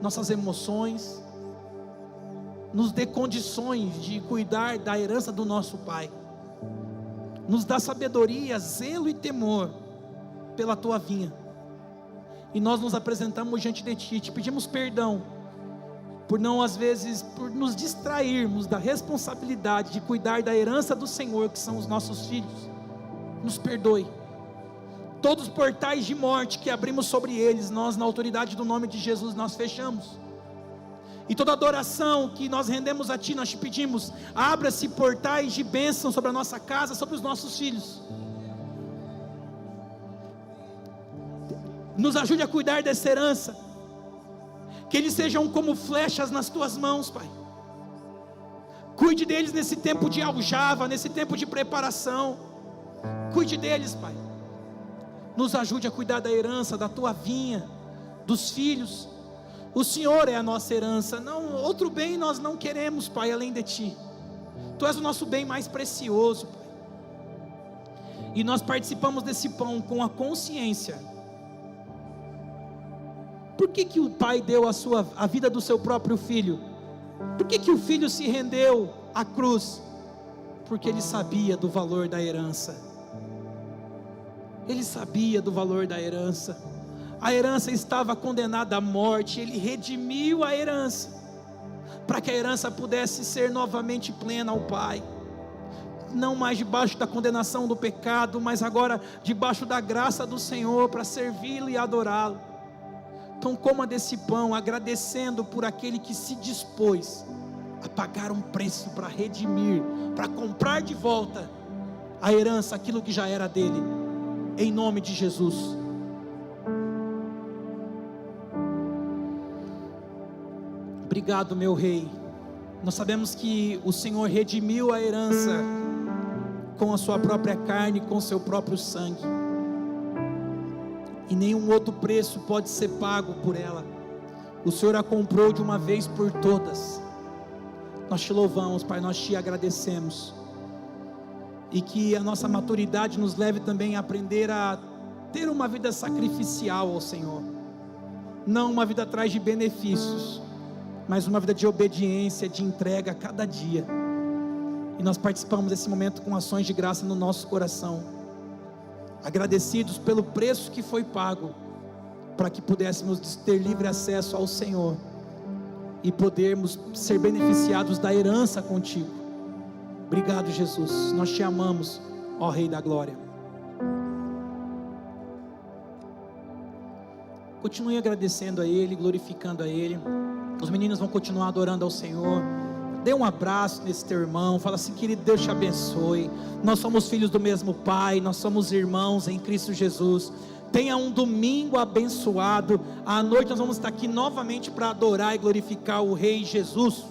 S1: nossas emoções, nos dê condições de cuidar da herança do nosso Pai. Nos dá sabedoria, zelo e temor pela tua vinha. E nós nos apresentamos diante de ti, te pedimos perdão por não, às vezes, por nos distrairmos da responsabilidade de cuidar da herança do Senhor, que são os nossos filhos. Nos perdoe. Todos os portais de morte que abrimos sobre eles, nós, na autoridade do nome de Jesus, nós fechamos. E toda adoração que nós rendemos a Ti, nós te pedimos, abra-se portais de bênção sobre a nossa casa, sobre os nossos filhos. Nos ajude a cuidar dessa herança, que eles sejam como flechas nas Tuas mãos, Pai. Cuide deles nesse tempo de aljava, nesse tempo de preparação. Cuide deles, Pai. Nos ajude a cuidar da herança, da Tua vinha, dos filhos. O Senhor é a nossa herança, não, outro bem nós não queremos, Pai, além de Ti. Tu és o nosso bem mais precioso, Pai. E nós participamos desse pão com a consciência. Por que o Pai deu a vida do seu próprio Filho? Por que o Filho se rendeu à cruz? Porque Ele sabia do valor da herança. Ele sabia do valor da herança. A herança estava condenada à morte. Ele redimiu a herança, para que a herança pudesse ser novamente plena ao Pai. Não mais debaixo da condenação do pecado, mas agora debaixo da graça do Senhor, para servi-lo e adorá-lo. Então coma desse pão, agradecendo por aquele que se dispôs a pagar um preço para redimir, para comprar de volta a herança, aquilo que já era dele, em nome de Jesus. Obrigado, meu Rei. Nós sabemos que o Senhor redimiu a herança com a sua própria carne, com o seu próprio sangue, e nenhum outro preço pode ser pago por ela. O Senhor a comprou de uma vez por todas. Nós te louvamos, Pai, nós te agradecemos, e que a nossa maturidade nos leve também a aprender a ter uma vida sacrificial ao Senhor, não uma vida atrás de benefícios, mas uma vida de obediência, de entrega a cada dia. E nós participamos desse momento com ações de graça no nosso coração, agradecidos pelo preço que foi pago, para que pudéssemos ter livre acesso ao Senhor, e podermos ser beneficiados da herança contigo. Obrigado, Jesus, nós te amamos, ó Rei da Glória. Continue agradecendo a Ele, glorificando a Ele. Os meninos vão continuar adorando ao Senhor. Dê um abraço nesse teu irmão. Fala assim: querido, Deus te abençoe. Nós somos filhos do mesmo Pai. Nós somos irmãos em Cristo Jesus. Tenha um domingo abençoado. À noite nós vamos estar aqui novamente para adorar e glorificar o Rei Jesus.